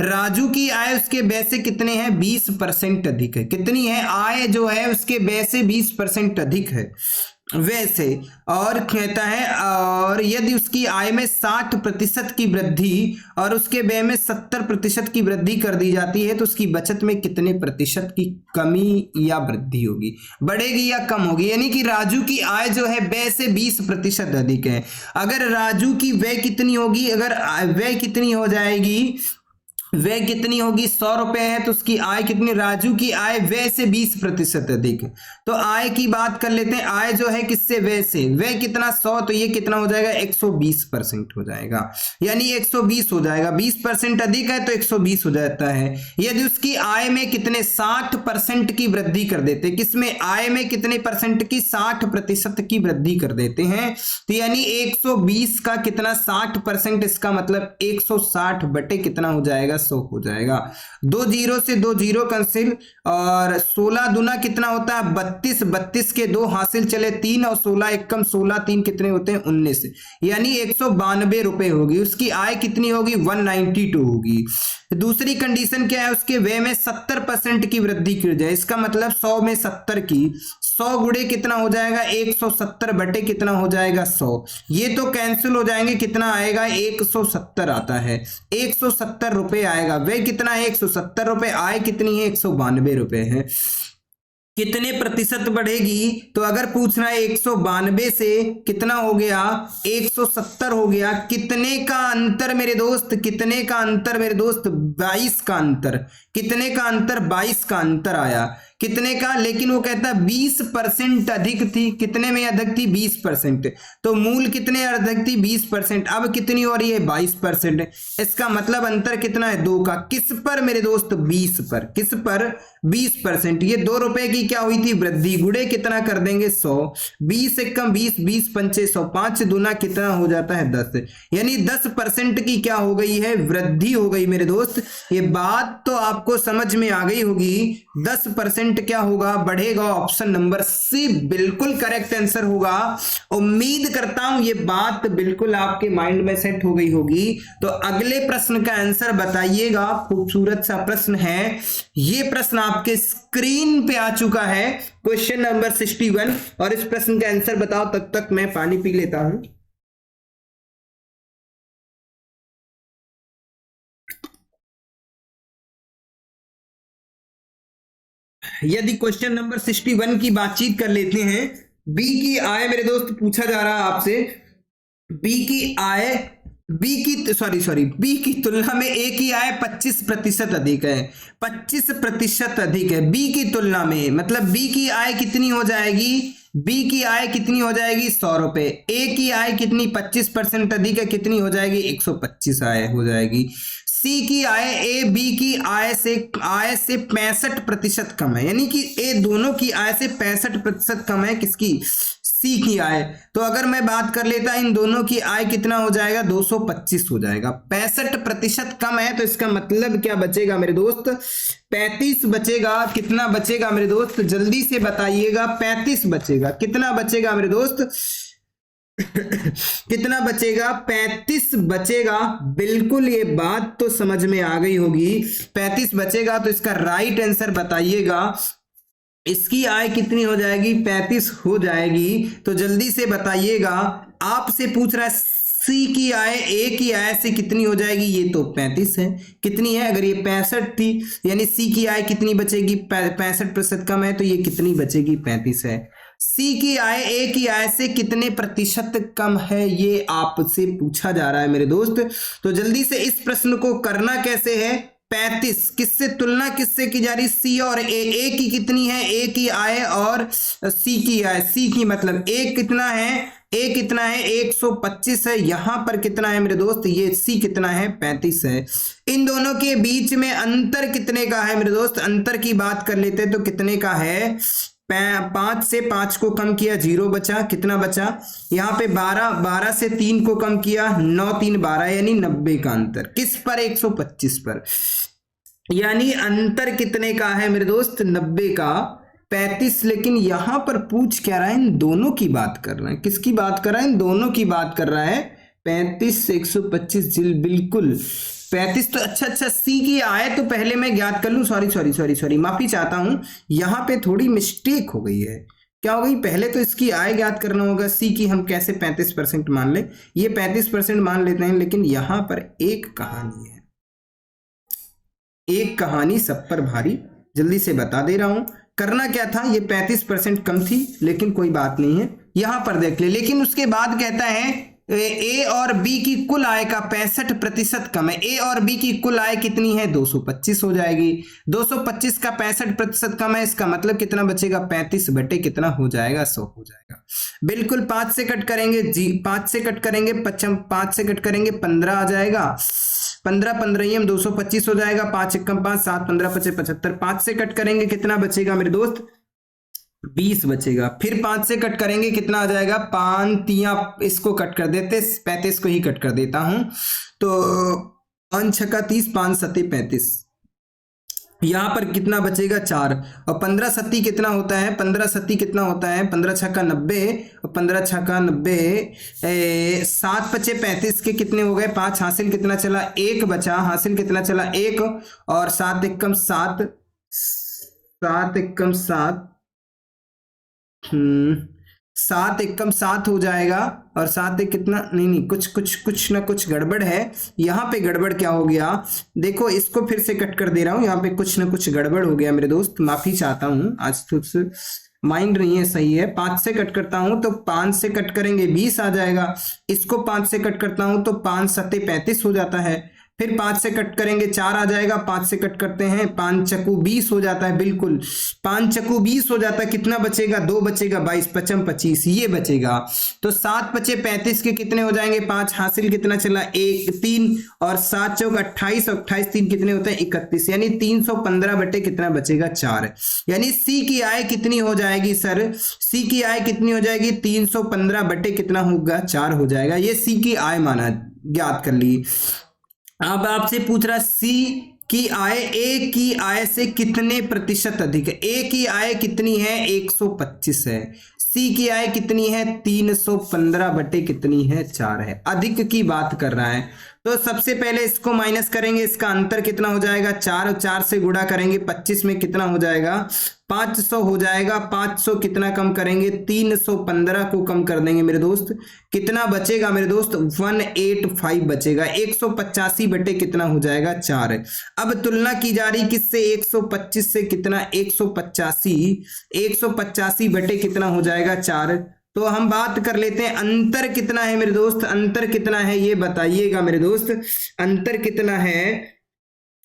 राजू की आय उसके व्यय से कितने हैं 20% अधिक है। कितनी है आय जो है उसके व्यय से 20% अधिक है वैसे, और कहता है और यदि उसकी आय में 60% की वृद्धि और उसके व्यय में 70% की वृद्धि कर दी जाती है, तो उसकी बचत में कितने प्रतिशत की कमी या वृद्धि होगी, बढ़ेगी या कम होगी। यानी कि राजू की आय जो है व्यय से 20% अधिक है। अगर राजू की व्यय कितनी होगी, अगर व्यय कितनी हो जाएगी, व्यय कितनी होगी 100 रुपए है, तो उसकी आय कितनी, राजू की आय व्यय से 20% अधिक। तो आय की बात कर लेते हैं, आय जो है किससे, व्यय से, व्यय कितना 100, तो ये कितना हो जाएगा 120% हो जाएगा, यानी 120 हो जाएगा, 20% अधिक है तो 120 हो जाता है। यदि उसकी आय में कितने 60% की वृद्धि कर देते, किसमें, आय में कितने परसेंट की, 60% की वृद्धि कर देते हैं, तो यानी 120 का कितना 60%, इसका मतलब 160 बटे कितना हो जाएगा 100 हो जाएगा। 2 जीरो से 2 जीरो कैंसिल, और 16 दूना कितना होता है 32, 32 के 2 हासिल चले 3 और 16 एकम 16 3 कितने होते हैं 19, यानी 192 रुपए होगी। उसकी आय कितनी होगी 192 होगी। दूसरी कंडीशन क्या है, उसके व्यय में 70% की वृद्धि की जाए, इसका मतलब 100 में 70 की, 100 गुणे कितना हो जाएगा 170 बटे कितना हो जाएगा 100, ये तो कैंसिल हो जाएंगे, कितना आएगा 170 आता है, 170 रुपए आएगा। व्यय कितना है 170 रुपए, आय कितनी है 192 रुपए है। कितने प्रतिशत बढ़ेगी, तो अगर पूछना है 192 से कितना हो गया 170 हो गया, कितने का अंतर मेरे दोस्त, कितने का अंतर मेरे दोस्त 22 का अंतर, कितने का अंतर 22 का अंतर आया, कितने का, लेकिन वो कहता है 20% अधिक थी, कितने में अधिक थी 20%, तो मूल कितने अधिक थी 20%, अब कितनी हो रही है 22%, इसका मतलब अंतर कितना है 2 का, किस पर मेरे दोस्त 20 पर, किस पर 20%, ये 2 रुपए की क्या हुई थी वृद्धि, गुणे कितना कर देंगे 100, 20 एकम 20, 20 पंचे 100, 5 दूना कितना हो जाता है 10, यानी 10% की क्या हो गई है वृद्धि हो गई मेरे दोस्त। ये बात तो आपको समझ में आ गई होगी, 10% क्या होगा बढ़ेगा, ऑप्शन नंबर सी बिल्कुल करेक्ट आंसर होगा। उम्मीद करता हूं ये बात बिल्कुल आपके माइंड में सेट हो गई होगी। तो अगले प्रश्न का आंसर बताइएगा, खूबसूरत सा प्रश्न है, ये प्रश्न आपके स्क्रीन पे आ चुका है, क्वेश्चन नंबर 61, और इस प्रश्न का आंसर बताओ, तब तक मैं पानी पी लेता हूं। यदि क्वेश्चन नंबर 61 की बातचीत कर लेते हैं, बी की आय मेरे दोस्त पूछा जा रहा है आपसे, बी की आय बी की तुलना में ए की आय 25% अधिक है, 25% अधिक है बी की तुलना में, मतलब बी की आय कितनी हो जाएगी, बी की आय कितनी हो जाएगी 100 रुपए, ए की आय कितनी 25% अधिक है, कितनी हो जाएगी 125 आय हो जाएगी। सी की आय ए बी की आय से 65% कम है, यानी कि ए दोनों की आय से 65% कम है किसकी, सी की आय। तो अगर मैं बात कर लेता इन दोनों की आय कितना हो जाएगा 225 हो जाएगा, 65% कम है, तो इसका मतलब क्या बचेगा मेरे दोस्त 35 बचेगा। कितना बचेगा मेरे दोस्त जल्दी से बताइएगा, 35 बचेगा। कितना बचेगा मेरे दोस्त कितना बचेगा 35 बचेगा। बिल्कुल ये बात तो समझ में आ गई होगी, 35 बचेगा। तो इसका राइट आंसर बताइएगा, इसकी आय कितनी हो जाएगी 35 हो जाएगी। तो जल्दी से बताइएगा, आपसे पूछ रहा है सी की आय ए की आय से कितनी हो जाएगी, ये तो 35 है, कितनी है, अगर ये 65 थी यानी सी की आय कितनी बचेगी 65% कम है, तो ये कितनी बचेगी 35 है। सी की आय ए की आय से कितने प्रतिशत कम है, ये आपसे पूछा जा रहा है मेरे दोस्त। तो जल्दी से इस प्रश्न को करना कैसे है, 35 किससे तुलना किससे की जा रही, सी और ए की कितनी है, ए की आय और सी की आय, सी की मतलब ए कितना है, ए कितना है 125 है, यहां पर कितना है मेरे दोस्त, ये सी कितना है 35 है। इन दोनों के बीच में अंतर कितने का है मेरे दोस्त, अंतर की बात कर लेते हैं तो कितने का है, 5 से 5 को कम किया 0 बचा, कितना बचा यहाँ पे 12 से 3 को कम किया 9 3 12, यानी 90 का अंतर, किस पर 125 पर, यानी अंतर कितने का है मेरे दोस्त 90 का, 35। लेकिन यहां पर पूछ क्या रहा है, इन दोनों की बात कर रहा है, किसकी बात कर रहा है, इन दोनों की बात कर रहा है। 35 से 125 बिल्कुल 35। तो अच्छा सी की आय तो पहले मैं ज्ञात कर लूं, सॉरी माफी चाहता हूं, यहां पे थोड़ी मिस्टेक हो गई है। क्या हो गई, पहले तो इसकी आय ज्ञात करना होगा, सी की हम कैसे 35% मान ले, ये 35% मान लेते हैं, लेकिन यहां पर एक कहानी है, एक कहानी सब पर भारी, जल्दी से बता दे रहा हूं। करना क्या था, ये 35% कम थी, लेकिन कोई बात नहीं है, यहां पर देख ले। लेकिन उसके बाद कहता है ए और बी की कुल आय का 65% कम है, ए और बी की कुल आय कितनी है 225 हो जाएगी, 225 का 65% कम है, इसका मतलब कितना बचेगा 35 बटे कितना हो जाएगा 100 हो जाएगा। बिल्कुल 5 से कट करेंगे जी, 5 से कट करेंगे 5 से कट करेंगे 15 आ जाएगा, 15 225 हो जाएगा, 5 एकम 5 7 15 25 75, 5 से कट करेंगे कितना बचेगा मेरे दोस्त 20 बचेगा। फिर 5 से कट करेंगे कितना आ जाएगा, 5 तिया इसको कट कर देते, 35 को ही कट कर देता हूं, तो 5 छक्का 30 5 सत्ते 35, यहां पर कितना बचेगा 4, और 15 सत्ती कितना होता है, 15 सत्ती कितना होता है 15 छक्का 90, और 15 छक्का 90 7 पचे 35 के कितने हो गए 5, हासिल कितना चला 1 बचा, हासिल कितना चला 1, और 7 एकम 7 7 एकम 7 7 एकम 7 हो जाएगा, और 7 एक कितना, नहीं कुछ ना कुछ गड़बड़ है, यहाँ पे गड़बड़ क्या हो गया देखो, इसको फिर से कट कर दे रहा हूं, यहाँ पे कुछ ना कुछ गड़बड़ हो गया मेरे दोस्त, माफी चाहता हूं, आज तो माइंड नहीं है सही है। 5 से कट करता हूं तो 5 से कट करेंगे 20 आ जाएगा, इसको 5 से कट करता हूं तो 5 सत्ते 35 हो जाता है, फिर 5 से कट करेंगे 4 आ जाएगा, 5 से कट करते हैं 5 चक्कू 20 हो जाता है, बिल्कुल 5 चक्कू 20 हो जाता है, कितना बचेगा 2 बचेगा, 22 पचम 25 ये बचेगा। तो 7 पचे 35 के कितने हो जाएंगे 5, हासिल कितना चला 1 3, और 7 चौक 28, और 28 3 कितने होते हैं 31, यानी 315 बटे कितना बचेगा 4, यानी सी की आय कितनी हो जाएगी सर, सी की आय कितनी हो जाएगी 315 बटे कितना होगा 4 हो जाएगा, ये सी की आय माना ज्ञात कर ली। अब आपसे पूछ रहा सी की आय ए की आय से कितने प्रतिशत अधिक है, ए की आय कितनी है 125 है, सी की आय कितनी है 315 बटे कितनी है 4 है, अधिक की बात कर रहा है। तो सबसे पहले इसको माइनस करेंगे, इसका अंतर कितना हो जाएगा 4, और 4 से गुणा करेंगे 25 में कितना हो जाएगा 500 हो जाएगा, 500 कितना कम करेंगे 315 को कम कर देंगे मेरे दोस्त, कितना बचेगा मेरे दोस्त 185 बचेगा, 185 बटे कितना हो जाएगा 4। अब तुलना की जा रही किससे 125 से, कितना 185 बटे कितना हो जाएगा 4, तो हम बात कर लेते हैं अंतर कितना है मेरे दोस्त, अंतर कितना है ये बताइएगा मेरे दोस्त, अंतर कितना है,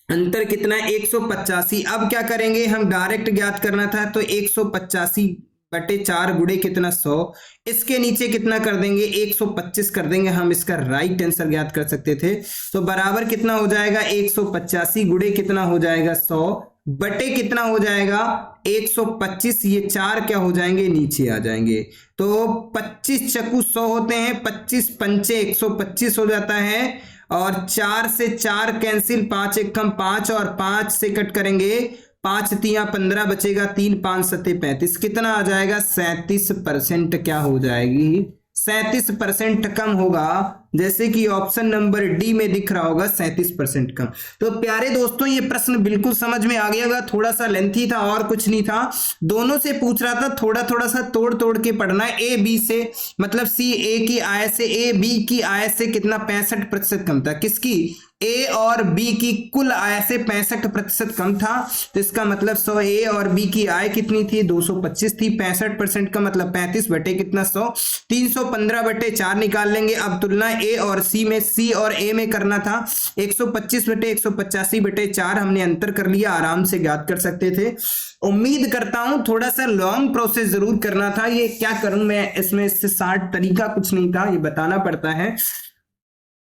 अंतर कितना है 185। अब क्या करेंगे, हम डायरेक्ट ज्ञात करना था तो 185/4 गुणे कितना 100, इसके नीचे कितना कर देंगे 125 कर देंगे, हम इसका राइट आंसर ज्ञात कर सकते थे। तो बराबर कितना हो जाएगा 185 गुणे कितना हो जाएगा 100 बटे कितना हो जाएगा 125, ये 4 क्या हो जाएंगे नीचे आ जाएंगे। तो 25 चक्कू 100 होते हैं, 25 पंचे 125 हो जाता है, और 4 से 4 कैंसिल, 5 एकम 5 और 5 से कट करेंगे 5 तिया 15 बचेगा, 3 5 7 35, कितना आ जाएगा 37% क्या हो जाएगी 37% कम होगा, जैसे कि ऑप्शन नंबर डी में दिख रहा होगा 37% कम। तो प्यारे दोस्तों ये प्रश्न बिल्कुल समझ में आ गया, थोड़ा सा लेंथी था और कुछ नहीं था, दोनों से पूछ रहा था, थोड़ा थोड़ा सा तोड़ तोड़ के पढ़ना है। ए बी से मतलब सी ए की आय से, ए बी की आय से कितना 65% कम था, किसकी ए और बी की कुल आय से 65% कम था। तो इसका मतलब 100 ए और बी की आय कितनी थी 225 थी, 65% का मतलब 35 बटे कितना 100, 315/4 निकाल लेंगे। अब तुलना ए और सी में, सी और ए में करना था, 125/185/4 हमने अंतर कर लिया, आराम से ज्ञात कर सकते थे। उम्मीद करता हूं थोड़ा सा लॉन्ग प्रोसेस जरूर करना था, ये क्या करूं मैं इसमें, इससे 60 तरीका कुछ नहीं था, ये बताना पड़ता है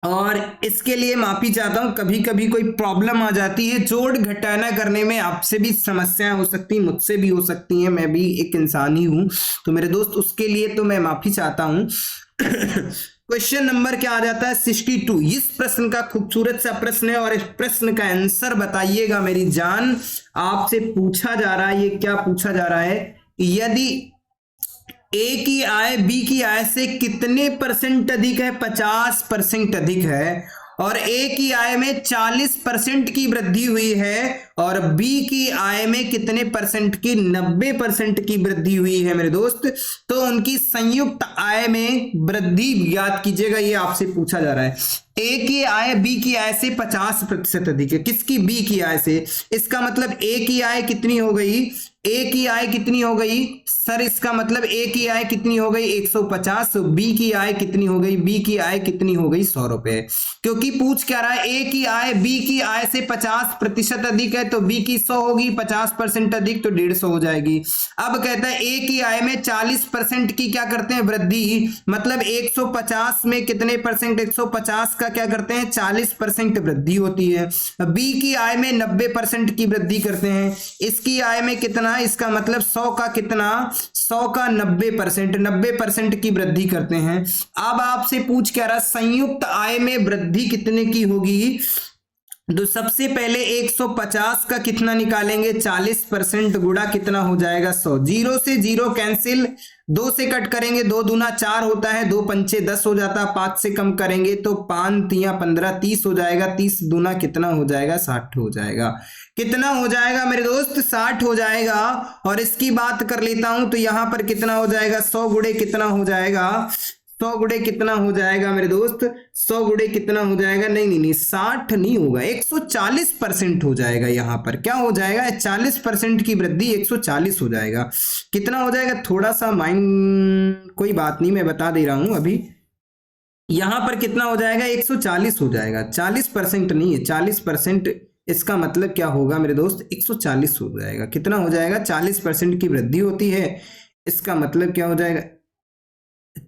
और इसके लिए माफी चाहता हूं। कभी कभी कोई प्रॉब्लम आ जाती है, जोड़ घटाना करने में आपसे भी समस्याएं हो सकती हैं, मुझसे भी हो सकती हैं, मैं भी एक इंसान ही हूं, तो मेरे दोस्त उसके लिए तो मैं माफी चाहता हूं। क्वेश्चन नंबर क्या आ जाता है 62। इस प्रश्न का खूबसूरत सा प्रश्न है और इस प्रश्न का आंसर बताइएगा मेरी जान। आपसे पूछा जा रहा है, ये क्या पूछा जा रहा है, यदि ए की आय बी की आय से कितने % अधिक है, 50% अधिक है, और ए की आय में 40% की वृद्धि हुई है और बी की आय में कितने % की 90% की वृद्धि हुई है मेरे दोस्त, तो उनकी संयुक्त आय में वृद्धि ज्ञात कीजिएगा, ये आपसे पूछा जा रहा है। ए की आय बी की आय से 50% अधिक है, किसकी बी की आय से, इसका मतलब ए की आय कितनी हो गई, ए की आय कितनी हो गई सर, इसका मतलब ए की आय कितनी हो गई 150, बी की आय कितनी हो गई, बी की आय कितनी हो गई 100 रुपए, क्योंकि पूछ क्या रहा है ए की आय बी की आय से 50% अधिक है तो बी की 100 होगी, 50% अधिक तो 150 हो जाएगी। अब कहता है ए की आय में 40% की क्या करते हैं वृद्धि, मतलब 150 में कितने %, 150 का क्या करते हैं 40% वृद्धि होती है। बी की आय में 90% की वृद्धि करते हैं, इसकी आय में कितना, इसका मतलब 100 का कितना, 100 का 90%, 90% की वृद्धि करते हैं। अब आपसे पूछ क्या रहा, संयुक्त आय में वृद्धि कितने की होगी, तो सबसे पहले 150 का कितना निकालेंगे 40% गुणा कितना हो जाएगा 100, 0 से 0 कैंसिल, 2 से कट करेंगे, 2 दूना 4 होता है, 2 पंचे 10 हो जाता है, 5 से कम करेंगे तो 5 तिया 15 30 हो जाएगा, 30 दूना कितना हो जाएगा 60 हो जाएगा, कितना हो जाएगा मेरे दोस्त 60 हो जाएगा। और इसकी बात कर लेता हूं तो यहां पर कितना हो जाएगा 100 गुणे कितना हो जाएगा, 100 गुणे कितना हो जाएगा मेरे दोस्त, 100 गुणे कितना हो जाएगा, नहीं 60 नहीं होगा, 140% हो जाएगा। यहां पर क्या हो जाएगा 40% की वृद्धि 140 हो जाएगा, कितना हो जाएगा, थोड़ा सा माइंड, कोई बात नहीं मैं बता दे रहा हूं अभी, यहां पर कितना हो जाएगा 140 हो जाएगा, 40% नहीं है 40%, इसका मतलब क्या होगा मेरे दोस्त 140 हो जाएगा, कितना हो जाएगा 40% की वृद्धि होती है, इसका मतलब क्या हो जाएगा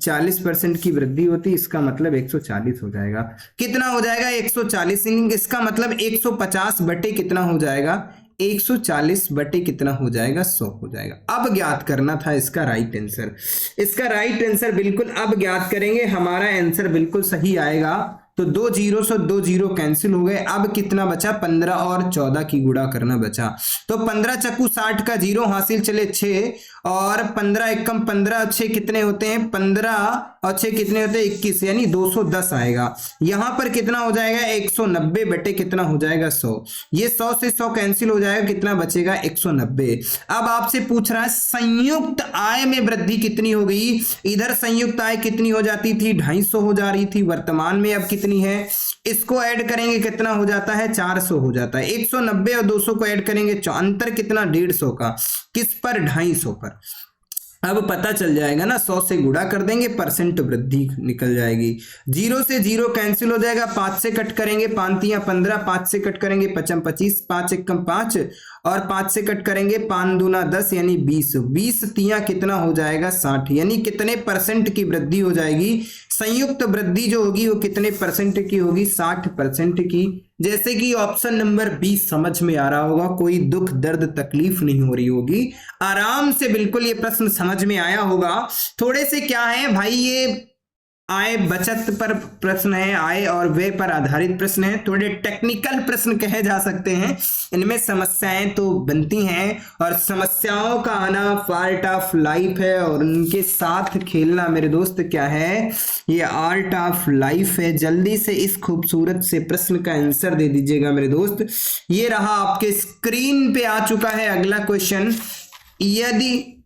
40% की वृद्धि होती, इसका मतलब 140 हो जाएगा, कितना हो जाएगा 140, इसका मतलब 150 बटे कितना हो जाएगा 140 बटे कितना हो जाएगा 100 हो जाएगा। अब ज्ञात करना था इसका राइट आंसर, इसका राइट आंसर बिल्कुल अब ज्ञात करेंगे, हमारा आंसर बिल्कुल सही आएगा। तो 2 0 से 2 0 कैंसिल हो गए, अब कितना बचा 15 और 14 की गुणा करना बचा, तो 15 चक्कू 60 का 0 हासिल चले 6 और 15 एकम 15, 6 कितने होते हैं 15 और 6 कितने होते हैं 21, यानी 210 आएगा। यहां पर कितना हो जाएगा 190 बटे कितना हो जाएगा 100, ये 100 से 100 कैंसिल हो जाएगा, कितना बचेगा 190। अब आपसे पूछ रहा है संयुक्त आय में वृद्धि कितनी हो गई, इधर संयुक्त आय कितनी हो जाती थी 250 हो जा रही थी, वर्तमान में अब कितनी है, इसको ऐड करेंगे कितना हो जाता है 400 हो जाता है, 190 और 200 को ऐड करेंगे, अंतर कितना 150 का, किस पर 250 पर। अब पता चल जाएगा ना, 100 से गुणा कर देंगे, परसेंट वृद्धि निकल जाएगी। 0 से 0 कैंसिल हो जाएगा, 5 से कट करेंगे 5 तियां 15, 5 से कट करेंगे 5 25, 5 एकम 5 और 5 से कट करेंगे 5 दूना 10 यानी 20, 20 तियां कितना हो जाएगा 60, यानी कितने परसेंट की वृद्धि हो जाएगी। संयुक्त वृद्धि जो होगी वो कितने परसेंट की होगी, 60% की। जैसे कि ऑप्शन नंबर 20 समझ में आ रहा होगा, कोई दुख दर्द तकलीफ नहीं हो रही होगी, आराम से बिल्कुल ये प्रश्न समझ में आया होगा। थोड़े से क्या है भाई, ये आय बचत पर प्रश्न है, आय और व्यय पर आधारित प्रश्न है, थोड़े टेक्निकल प्रश्न कहे जा सकते हैं। इनमें समस्याएं तो बनती हैं और समस्याओं का आना पार्ट ऑफ लाइफ है और उनके साथ खेलना मेरे दोस्त क्या है, ये आर्ट ऑफ लाइफ है। जल्दी से इस खूबसूरत से प्रश्न का आंसर दे दीजिएगा मेरे दोस्त। ये रहा आपके स्क्रीन पे आ चुका है अगला क्वेश्चन। यदि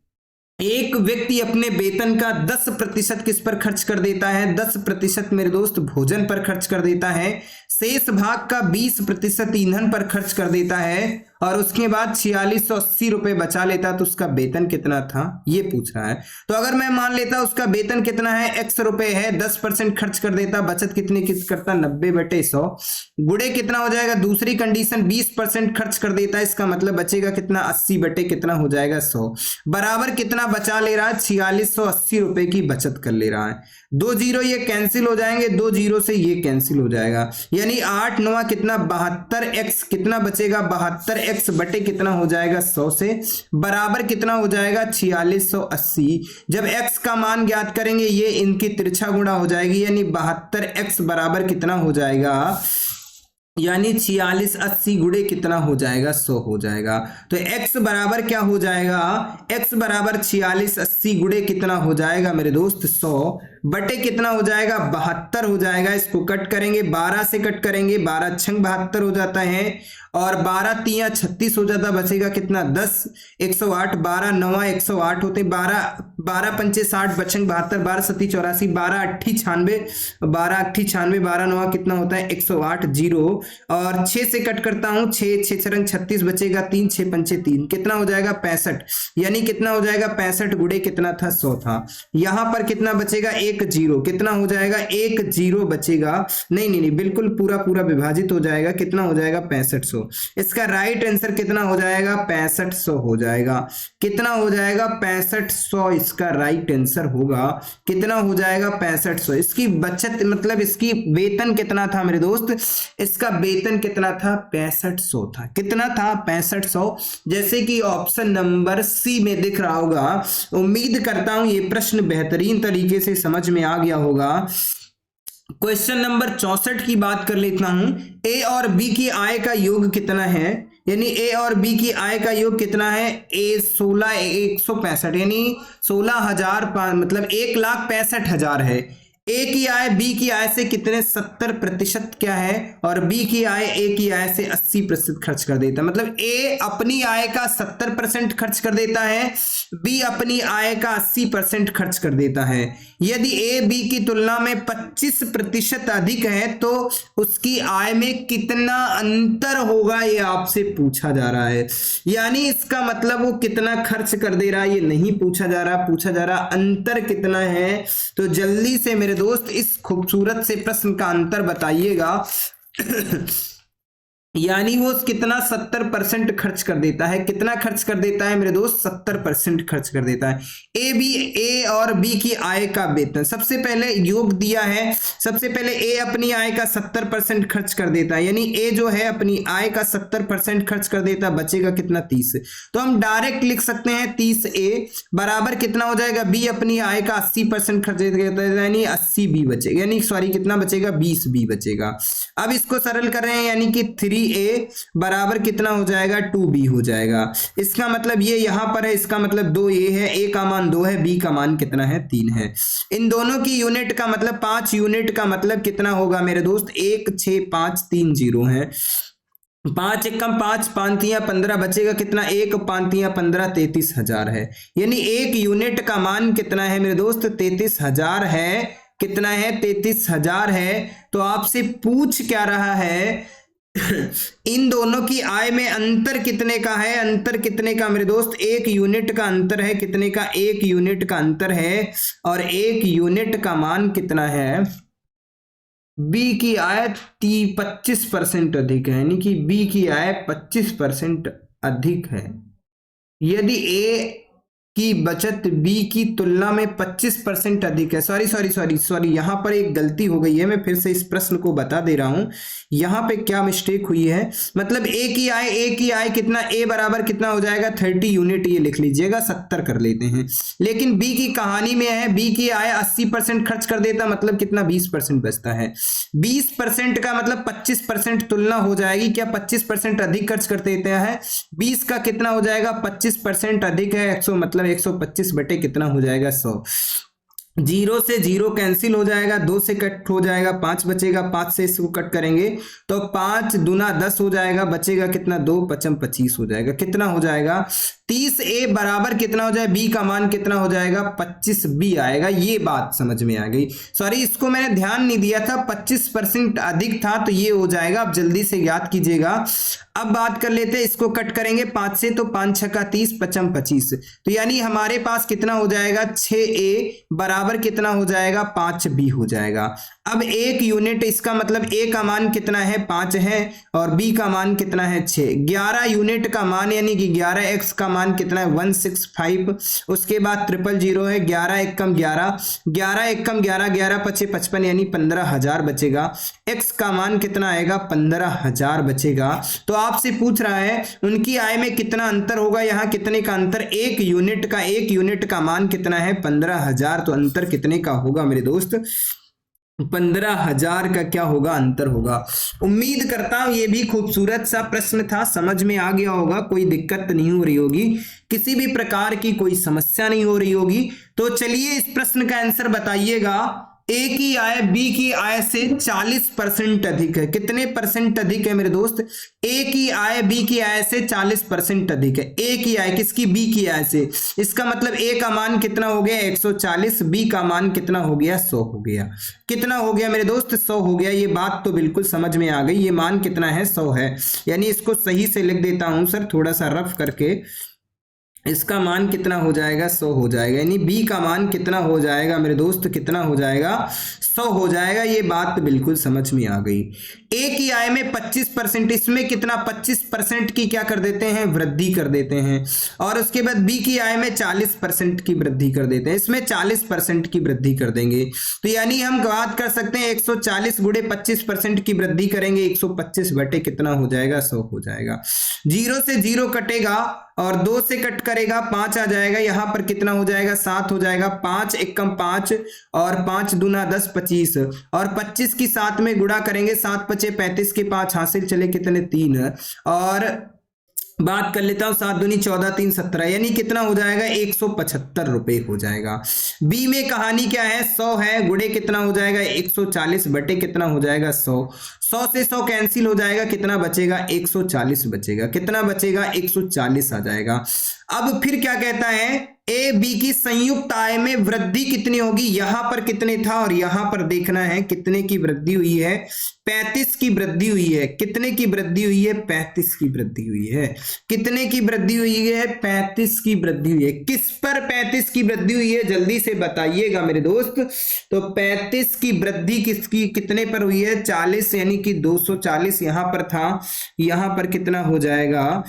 एक व्यक्ति अपने वेतन का 10% किस पर खर्च कर देता है, 10% मेरे दोस्त भोजन पर खर्च कर देता है, शेष भाग का 20% ईंधन पर खर्च कर देता है और उसके बाद 4680 रुपए बचा लेता, तो उसका वेतन कितना था ये पूछ रहा है। तो अगर मैं मान लेता उसका वेतन कितना है, x रुपए है, 10% खर्च कर देता, बचत कितनी करता 90/100, गुणे कितना हो जाएगा, दूसरी कंडीशन 20% खर्च कर देता है, इसका मतलब बचेगा कितना 80 कितना हो जाएगा 100, बराबर कितना बचा ले रहा है 4680 रुपए की बचत कर ले रहा है। 2 जीरो ये कैंसिल हो जाएंगे, 2 जीरो से ये कैंसिल हो जाएगा, यानी 8 9 कितना 72x कितना बचेगा 72x बटे कितना हो जाएगा 100 से बराबर कितना हो जाएगा 4680। जब x का मान ज्ञात करेंगे ये इनकी तिरछा गुणा हो जाएगी, यानी 72x बराबर कितना हो जाएगा, यानी 4680 गुणे कितना हो जाएगा 100 हो जाएगा। तो x बराबर क्या हो जाएगा, x बराबर 4680 गुणे कितना हो जाएगा मेरे दोस्त 100 बटे कितना हो जाएगा 72 हो जाएगा। इसको कट करेंगे, 12 से कट करेंगे, 12 छंग 72 हो जाता है और 12 तियां 36 हो जाता, बचेगा कितना 10 108, 12 9 108 होते, 12 पंचे 60 बचंग 72, 12 सती 84, 12 अट्ठी 96, 12 अट्ठी 96, 12 9 कितना होता है 108 जीरो और 6 से कट करता हूं, 6 6 छरंग 36 बचेगा 3 6 पंचे 3 कितना हो जाएगा 65, यानी कितना हो जाएगा 65 गुणे कितना था 100 था। यहां पर कितना बचेगा 1 जीरो, कितना हो जाएगा 1 जीरो बचेगा, नहीं बिल्कुल पूरा पूरा विभाजित हो जाएगा, कितना हो जाएगा 6500। इसका राइट आंसर कितना हो जाएगा 6500 हो जाएगा, कितना हो जाएगा 6500, इसका राइट आंसर होगा कितना हो जाएगा 6500। इसकी बचत मतलब इसकी वेतन कितना था मेरे दोस्त, इसका वेतन कितना था 6500 था, कितना था 6500, जैसे कि ऑप्शन नंबर सी में दिख रहा होगा। उम्मीद करता हूं ये प्रश्न बेहतरीन तरीके से समझ में आ गया होगा। क्वेश्चन नंबर 64 की बात कर लेता हूं। ए और बी की आय का योग कितना है, यानी ए और बी की आय का योग कितना है, ए 16,165 यानी 16,000 मतलब 1,65,000 है। ए की आय बी की आय से कितने 70% क्या है और बी की आय ए की आय से 80% खर्च कर देता है। मतलब ए अपनी आय का 70% खर्च कर देता है, बी अपनी आय का 80% खर्च कर देता है। यदि ए बी की तुलना में 25% अधिक है तो उसकी आय में कितना अंतर होगा, ये आपसे पूछा जा रहा है। यानी इसका मतलब वो कितना खर्च कर दे रहा है ये नहीं पूछा जा रहा, पूछा जा रहा अंतर कितना है। तो जल्दी से मेरे दोस्त इस खूबसूरत से प्रश्न का अंतर बताइएगा। यानी वो कितना 70% खर्च कर देता है, कितना खर्च कर देता है मेरे दोस्त 70% खर्च कर देता है। ए और बी की आय का वेतन सबसे पहले योग दिया है, सबसे पहले ए अपनी आय का 70% खर्च कर देता है, यानी ए जो है अपनी आय का 70% खर्च कर देता, बचेगा कितना 30। तो हम डायरेक्ट लिख सकते हैं 30 ए बराबर कितना हो जाएगा, बी अपनी आय का 80% खर्च देता है, यानी 80 बी बचेगा, यानी सॉरी कितना बचेगा 20 बी बचेगा। अब इसको सरल कर रहे हैं, यानी कि 3 ए बराबर कितना हो जाएगा 2 बी हो जाएगा। इसका मतलब ये यहां पर है, इसका मतलब 2 ए है, ए का मान 2 है, बी का मान कितना है 3 है। इन दोनों की यूनिट का मतलब 5 यूनिट का मतलब कितना होगा मेरे दोस्त 1 6 5 3 0 है। 5 एकम 5 5 तियां 15 बचेगा कितना 1 5 तियां 15 33,000 है। यानी एक यूनिट का मान कितना है मेरे दोस्त 33,000 है, कितना है 33,000 है। तो आपसे पूछ क्या रहा है इन दोनों की आय में अंतर कितने का है? अंतर कितने का मेरे दोस्त? 1 यूनिट का अंतर है। कितने का? 1 यूनिट का अंतर है। और 1 यूनिट का मान कितना है? बी की आय 25% अधिक है, यानी कि बी की आय 25% अधिक है। यदि ए की बचत बी की तुलना में 25% अधिक है। सॉरी, यहां पर एक गलती हो गई है। मैं फिर से इस प्रश्न को बता दे रहा हूं, यहां पे क्या मिस्टेक हुई है। मतलब ए की आय कितना? ए बराबर कितना हो जाएगा? 30 यूनिट, ये लिख लीजिएगा, 70 कर लेते हैं। लेकिन बी की कहानी में है, बी की आय 80% खर्च कर देता, मतलब कितना? 20% बचता है। 20% का मतलब 25% तुलना हो जाएगी क्या? 25% अधिक खर्च कर देते हैं। 20 का कितना हो जाएगा? 25% अधिक है। 100 मतलब 125 बटे कितना हो जाएगा? 100। 0 से 0 कैंसिल हो जाएगा, 2 से कट हो जाएगा, 5 बचेगा। 5 से इसको कट करेंगे तो 5 दूना 10 हो जाएगा, बचेगा कितना? 2 पचम 25 हो जाएगा। कितना हो जाएगा? 30 ए बराबर कितना हो जाए? बी का मान कितना हो जाएगा? 25 बी आएगा। ये बात समझ में आ गई। सॉरी, इसको मैंने ध्यान नहीं दिया था, 25% अधिक था तो ये हो जाएगा। अब जल्दी से याद कीजिएगा। अब बात कर लेते हैं, इसको कट करेंगे 5 से तो 5 छक्का 30, पचम 25, तो यानी हमारे पास कितना हो जाएगा? 6a बराबर कितना हो जाएगा? 5b हो जाएगा। अब 1 यूनिट, इसका मतलब a का मान कितना है? 5 है, और b का मान कितना है? 6। 11 यूनिट का मान यानी कि 11x का मान कितना है? 165। उसके बाद 000 है, 11 एकम 11, 11 एकम 11, 11 पचे 55 यानी 15,000 बचेगा। x का मान कितना आएगा? 15,000 बचेगा। तो आपसे पूछ रहा है उनकी आय में कितना अंतर होगा। यहाँ कितने का अंतर? 1 यूनिट का। 1 यूनिट का मान कितना है? 15,000। तो अंतर कितने का होगा मेरे दोस्त? 15,000 का क्या होगा? अंतर होगा। उम्मीद करता हूं ये भी खूबसूरत सा प्रश्न था, समझ में आ गया होगा, कोई दिक्कत नहीं हो रही होगी, किसी भी प्रकार की कोई समस्या नहीं हो रही होगी। तो चलिए इस प्रश्न का आंसर बताइएगा। ए की आय बी की आय से 40% अधिक है। कितने परसेंट अधिक है मेरे दोस्त? ए की आय बी की आय से 40% अधिक है। ए की आय किसकी? बी की आय से। इसका मतलब ए का मान कितना हो गया? 140, बी का मान कितना हो गया? 100 हो गया। कितना हो गया मेरे दोस्त? 100 हो गया। ये बात तो बिल्कुल समझ में आ गई। ये मान कितना है? 100 है। यानी इसको सही से लिख देता हूं सर, थोड़ा सा रफ करके। इसका मान कितना हो जाएगा? 100 हो जाएगा। यानी बी का मान कितना हो जाएगा मेरे दोस्त? कितना हो जाएगा? 100 हो जाएगा। ये बात बिल्कुल समझ में आ गई। ए की आय में 25%, इसमें कितना? 25% की क्या कर देते हैं? वृद्धि कर देते हैं। और उसके बाद बी की आय में 40% की वृद्धि कर देते हैं। इसमें 40% की वृद्धि कर देंगे। तो यानी हम बात कर सकते हैं 140 गुणे 25% की वृद्धि करेंगे, 125 बटे कितना हो जाएगा? 100 हो जाएगा। 0 से 0 कटेगा और 2 से कट करेगा, 5 आ जाएगा। यहां पर कितना हो जाएगा? 7 हो जाएगा। 5 एकम 5 और 5 दूना 10, 25, और 25 की 7 में गुणा करेंगे, 7 पचे 35 के 5 हासिल चले कितने? 3। और बात कर लेता हूं 7 दूनी 14, 3 17, यानी कितना हो जाएगा? 175 रुपए हो जाएगा। बी में कहानी क्या है? 100 है, गुणे कितना हो जाएगा? 140 बटे कितना हो जाएगा? 100। 100 से 100 कैंसिल हो जाएगा, कितना बचेगा? 140 बचेगा। कितना बचेगा? 140 आ जाएगा। अब फिर क्या कहता है? ए बी की संयुक्त आय में वृद्धि कितनी होगी? यहां पर कितने था और यहां पर देखना है कितने की वृद्धि हुई है? 35 की वृद्धि हुई है। कितने की वृद्धि हुई है? 35 की वृद्धि हुई है। कितने की वृद्धि हुई है? 35 की वृद्धि हुई है। किस पर 35 की वृद्धि हुई है? जल्दी से बताइएगा मेरे दोस्त। तो 35 की वृद्धि किसकी कितने पर हुई है? 40, यानी कि 240 यहां पर था। यहां पर कितना हो जाएगा?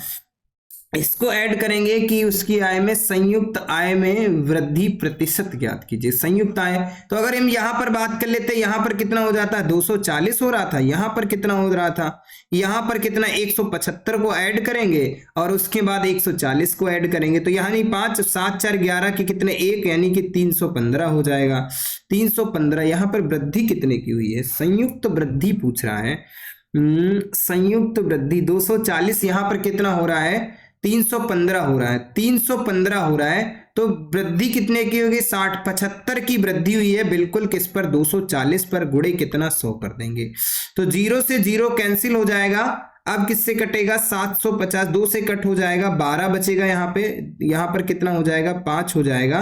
इसको ऐड करेंगे कि उसकी आय में, संयुक्त आय में वृद्धि प्रतिशत ज्ञात कीजिए। संयुक्त आय, तो अगर हम यहां पर बात कर लेते हैं, यहां पर कितना हो जाता है? 240 हो रहा था। यहां पर कितना हो रहा था? यहां पर कितना? 175 को ऐड करेंगे और उसके बाद 140 को ऐड करेंगे। तो यानी 5 7 4 11 के कितने? 1, यानी कि 315 हो जाएगा। 315। यहां पर वृद्धि कितने की हुई है? संयुक्त वृद्धि पूछ रहा है। संयुक्त वृद्धि 240, यहां पर कितना हो रहा है? 315 हो रहा है। 315 हो रहा है, तो वृद्धि कितने की होगी? 60, 75 की वृद्धि हुई है। बिल्कुल किस पर? 240 पर, गुणे कितना? 100 कर देंगे। तो 0 से 0 कैंसिल हो जाएगा। अब किससे कटेगा? 750, 2 से कट हो जाएगा, 12 बचेगा यहाँ पे। यहाँ पर कितना हो जाएगा? 5 हो जाएगा।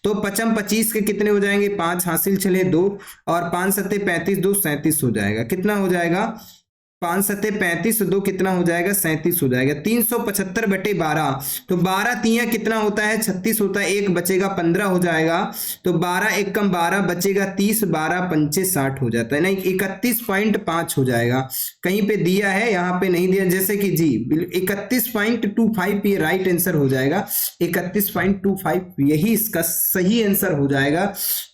तो 55 25 के कितने हो जाएंगे? 5 हासिल चले 2, और 5 सत्ते 35, 2 37 हो जाएगा। कितना हो जाएगा? 5 सत्ते 35, 2 कितना हो जाएगा 37 हो जाएगा। 375/12, तो 12 तिया कितना होता है 36 होता है, एक बचेगा 15 हो जाएगा, तो 12 एक कम 12 बचेगा 30, 12 पंचे 60 हो जाता है, नहीं 31.5 हो जाएगा। कहीं पे दिया है, यहाँ पे नहीं दिया, जैसे कि जी 31.25 ये राइट आंसर हो जाएगा। 31.25 यही इसका सही आंसर हो जाएगा।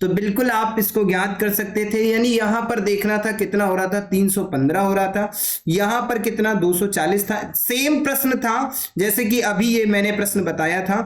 तो बिल्कुल आप इसको ज्ञात कर सकते थे, यानी यहां पर देखना था कितना हो रहा था 315 हो रहा था, यहां पर कितना 240 था। सेम प्रश्न था जैसे कि अभी ये मैंने प्रश्न बताया था,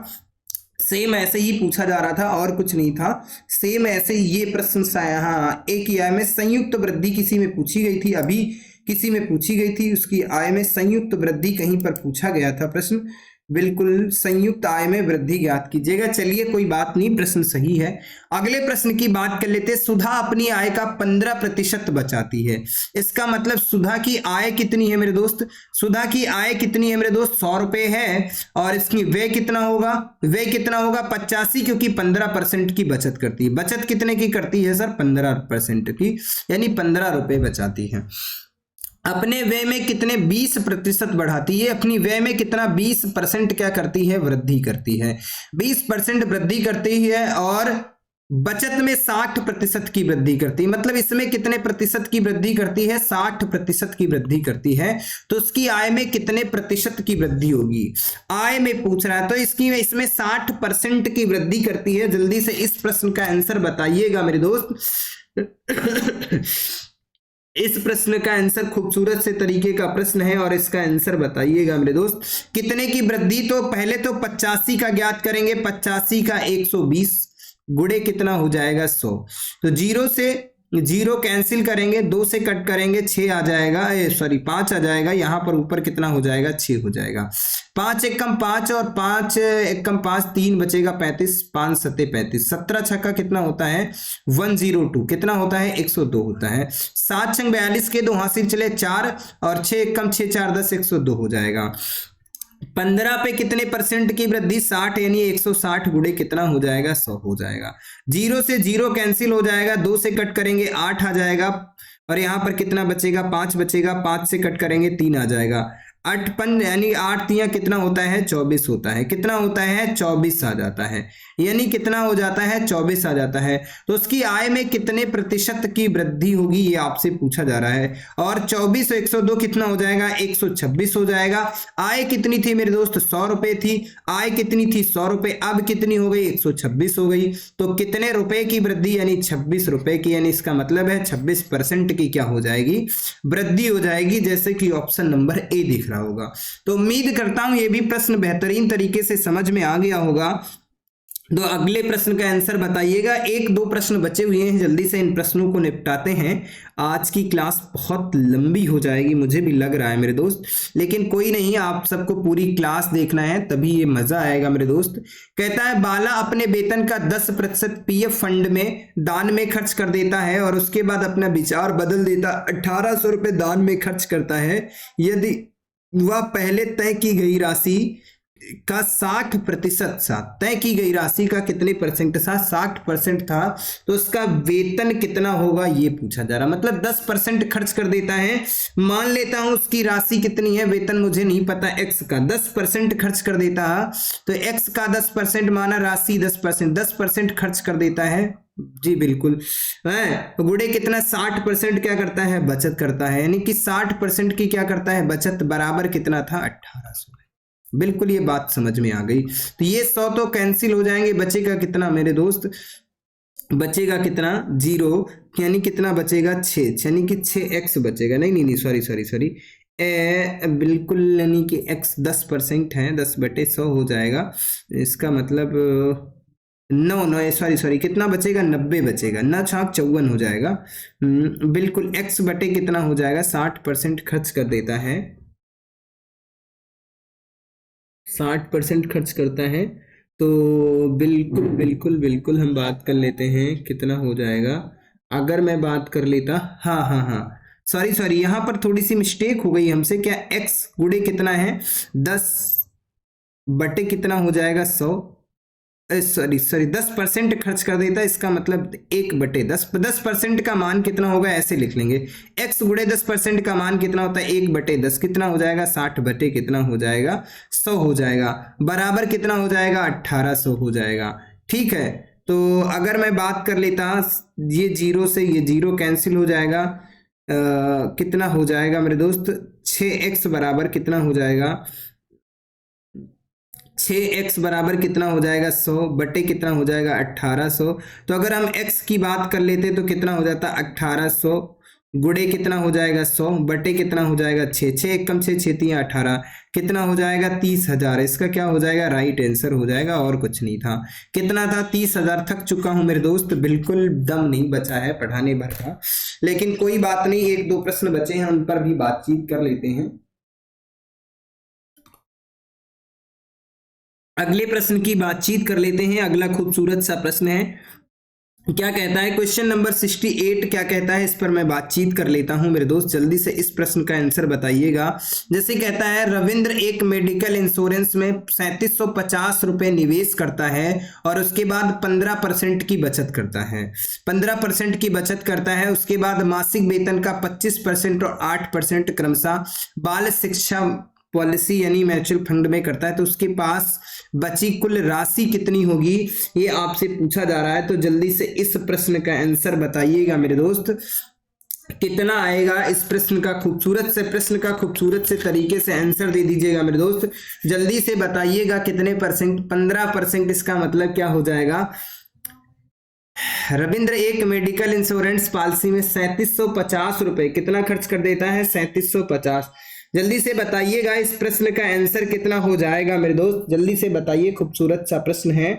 सेम ऐसे ही पूछा जा रहा था और कुछ नहीं था, सेम ऐसे ही ये प्रश्न हाँ एक ही आय में संयुक्त वृद्धि किसी में पूछी गई थी, अभी किसी में पूछी गई थी, उसकी आय में संयुक्त वृद्धि कहीं पर पूछा गया था प्रश्न। बिल्कुल संयुक्त आय में वृद्धि ज्ञात कीजिएगा। चलिए कोई बात नहीं, प्रश्न सही है। अगले प्रश्न की बात कर लेते हैं। सुधा अपनी आय का 15% बचाती है, इसका मतलब सुधा की आय कितनी है मेरे दोस्त, सुधा की आय कितनी है मेरे दोस्त 100 रुपए है, और इसकी व्यय कितना होगा, व्यय कितना होगा 85, क्योंकि 15% की बचत करती है। बचत कितने की करती है सर 15% की, यानी 15 रुपए बचाती है। अपने व्यय में कितने 20% बढ़ाती है, अपनी व्यय में कितना 20% क्या करती है वृद्धि करती है, 20% वृद्धि करती है, और बचत में 60% की वृद्धि करती है। मतलब इसमें कितने प्रतिशत की वृद्धि करती है 60% की वृद्धि करती है। तो उसकी आय में कितने प्रतिशत की वृद्धि होगी, आय में पूछ रहा है, तो इसमें 60% की वृद्धि करती है। जल्दी से इस प्रश्न का आंसर बताइएगा मेरे दोस्त। इस प्रश्न का आंसर खूबसूरत से तरीके का प्रश्न है, और इसका आंसर बताइएगा मेरे दोस्त। कितने की वृद्धि, तो पहले तो 85 का ज्ञात करेंगे, 85 का 120 गुणे कितना हो जाएगा 100, तो 0 से 0 कैंसिल करेंगे, 2 से कट करेंगे 6 आ जाएगा, सॉरी 5 आ जाएगा, यहां पर ऊपर कितना हो जाएगा 6 हो जाएगा। 5 एक कम 5 और 5 एक कम 5 3 बचेगा 35, 5 सत्ते 35, 17 छक्का कितना होता है 102, कितना होता है 102 होता है। 7 छंग 42 के 2 हासिल चले 4, और 6 एक कम 6 4 10 102 हो जाएगा। 15 पे कितने परसेंट की वृद्धि 60, यानी 160 गुणे कितना हो जाएगा 100 हो जाएगा। 0 से 0 कैंसिल हो जाएगा, 2 से कट करेंगे 8 आ जाएगा, और यहां पर कितना बचेगा 5 बचेगा, 5 से कट करेंगे 3 आ जाएगा। 8 पन यानी 8 तिया कितना होता है 24 होता है, कितना होता है 24 आ जाता है, यानी कितना हो जाता है 24 आ जाता है। तो उसकी आय में कितने प्रतिशत की वृद्धि होगी ये आपसे पूछा जा रहा है, और 24 102 कितना हो जाएगा 126 हो जाएगा। आय कितनी थी मेरे दोस्त 100 रुपए थी, आय कितनी थी 100 रुपए, अब कितनी हो गई 126 हो गई, तो कितने रुपए की वृद्धि, यानी 26 रुपए की, यानी इसका मतलब है 26% की क्या हो जाएगी वृद्धि हो जाएगी, जैसे कि ऑप्शन नंबर ए दिख रहा होगा। तो उम्मीद करता हूं ये भी प्रश्न बेहतरीन तरीके से समझ में आ गया होगा। तो अगले प्रश्न का आंसर बताइएगा। 1-2 प्रश्न बचे हुए हैं, जल्दी से इन प्रश्नों को निपटाते हैं। आज की क्लास बहुत लंबी हो जाएगी मुझे भी लग रहा है मेरे दोस्त, लेकिन कोई नहीं, आप सबको पूरी क्लास देखना है तभी ये मजा आएगा मेरे दोस्त। कहता है बाला अपने वेतन का 10% पीएफ फंड में दान में खर्च कर देता है, और उसके बाद अपना विचार बदल देता, 1800 रुपए दान में खर्च करता है। यदि वह पहले तय की गई राशि का 60% था, तय की गई राशि का कितने परसेंट था 60% था, तो उसका वेतन कितना होगा ये पूछा जा रहा। मतलब 10% खर्च कर देता है, मान लेता हूं उसकी राशि कितनी है, वेतन मुझे नहीं पता, x का 10% खर्च कर देता है, तो x का 10% माना, राशि 10% खर्च कर देता है जी बिल्कुल है, गुणे कितना 60% क्या करता है बचत करता है, यानी कि 60% की क्या करता है बचत, बराबर कितना था 1800। बिल्कुल ये बात समझ में आ गई। तो ये 100 तो कैंसिल हो जाएंगे, बचेगा कितना मेरे दोस्त, बचेगा कितना 0, यानी कितना बचेगा 6, यानी कि 6x बचेगा, नहीं सॉरी बिल्कुल, यानी कि x 10% है, 10/100 हो जाएगा, इसका मतलब 9 सॉरी कितना बचेगा 90 बचेगा, 9 छाक 54 हो जाएगा। बिल्कुल x बटे कितना हो जाएगा 60% खर्च कर देता है, 60% खर्च करता है, तो बिल्कुल हम बात कर लेते हैं कितना हो जाएगा। अगर मैं बात कर लेता, हाँ सॉरी यहां पर थोड़ी सी मिस्टेक हो गई हमसे, क्या x गुणे कितना है 10 बटे कितना हो जाएगा 100, सॉरी 10% खर्च कर देता है, इसका मतलब 1/10। 10% का मान कितना होगा ऐसे लिख लेंगे, x गुणे 10% का मान कितना होता है 1/10, कितना हो जाएगा 60 बटे कितना हो जाएगा 100 हो जाएगा, बराबर कितना हो जाएगा 1800 हो जाएगा। ठीक है, तो अगर मैं बात कर लेता, ये जीरो से ये जीरो कैंसिल हो जाएगा, कितना हो जाएगा मेरे दोस्त 6x बराबर कितना हो जाएगा 6x बराबर कितना हो जाएगा 100 बटे कितना हो जाएगा 1800। तो अगर हम x की बात कर लेते तो कितना हो जाता 1800 गुणे कितना हो जाएगा 100 बटे कितना हो जाएगा 6, 6 एकम 6, 6 3 18, कितना हो जाएगा 30,000। इसका क्या हो जाएगा राइट आंसर हो जाएगा, और कुछ नहीं था। कितना था 30,000। थक चुका हूं मेरे दोस्त, बिल्कुल दम नहीं बचा है पढ़ाने भर का, लेकिन कोई बात नहीं, 1-2 प्रश्न बचे हैं उन पर भी बातचीत कर लेते हैं। अगले प्रश्न की बातचीत कर लेते हैं। अगला खूबसूरत सा प्रश्न है, क्या कहता है क्वेश्चन नंबर 68 क्या कहता है, इस पर मैं बातचीत कर लेता हूं मेरे दोस्त, जल्दी से इस प्रश्न का आंसर बताइएगा। जैसे कहता है रविंद्र एक मेडिकल इंश्योरेंस में 3750 रुपए निवेश करता है और उसके बाद 15% की बचत करता है, 15% की बचत करता है, उसके बाद मासिक वेतन का 25% और 8% क्रमशः बाल शिक्षा पॉलिसी यानी म्यूचुअल फंड में करता है, तो उसके पास बची कुल राशि कितनी होगी ये आपसे पूछा जा रहा है। तो जल्दी से इस प्रश्न का आंसर बताइएगा मेरे दोस्त, कितना आएगा इस प्रश्न का, खूबसूरत से प्रश्न का खूबसूरत से तरीके से आंसर दे दीजिएगा मेरे दोस्त, जल्दी से बताइएगा कितने परसेंट। 15%, इसका मतलब क्या हो जाएगा, रविंद्र एक मेडिकल इंश्योरेंस पॉलिसी में 3750 रुपए कितना खर्च कर देता है 3750। जल्दी से बताइएगा इस प्रश्न का आंसर कितना हो जाएगा मेरे दोस्त, जल्दी से बताइए, खूबसूरत सा प्रश्न है,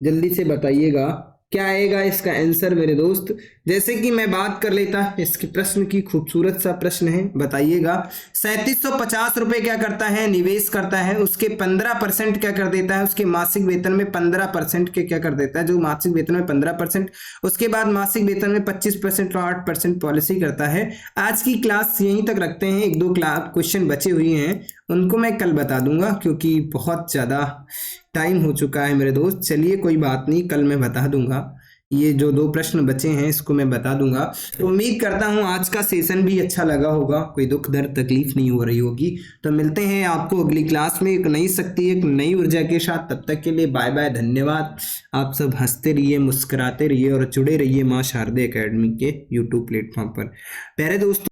जल्दी से बताइएगा क्या आएगा इसका आंसर मेरे दोस्त। जैसे कि मैं बात कर लेता इसके प्रश्न की, खूबसूरत सा प्रश्न है, बताइएगा 3750 रुपए क्या करता है निवेश करता है, उसके 15% क्या कर देता है, उसके मासिक वेतन में 15% के क्या कर देता है, जो मासिक वेतन में 15%, उसके बाद मासिक वेतन में 25% और 8% पॉलिसी करता है। आज की क्लास यहीं तक रखते हैं, 1-2 क्लास क्वेश्चन बचे हुए हैं उनको मैं कल बता दूंगा, क्योंकि बहुत ज़्यादा टाइम हो चुका है मेरे दोस्त। चलिए कोई बात नहीं, कल मैं बता दूंगा, ये जो 2 प्रश्न बचे हैं इसको मैं बता दूंगा। तो उम्मीद करता हूँ आज का सेशन भी अच्छा लगा होगा, कोई दुख दर्द तकलीफ नहीं हो रही होगी। तो मिलते हैं आपको अगली क्लास में एक नई शक्ति एक नई ऊर्जा के साथ, तब तक के लिए बाय बाय, धन्यवाद। आप सब हंसते रहिए, मुस्कुराते रहिए और जुड़े रहिए माँ शारदे एकेडमी के यूट्यूब प्लेटफॉर्म पर। प्यारे दोस्तों,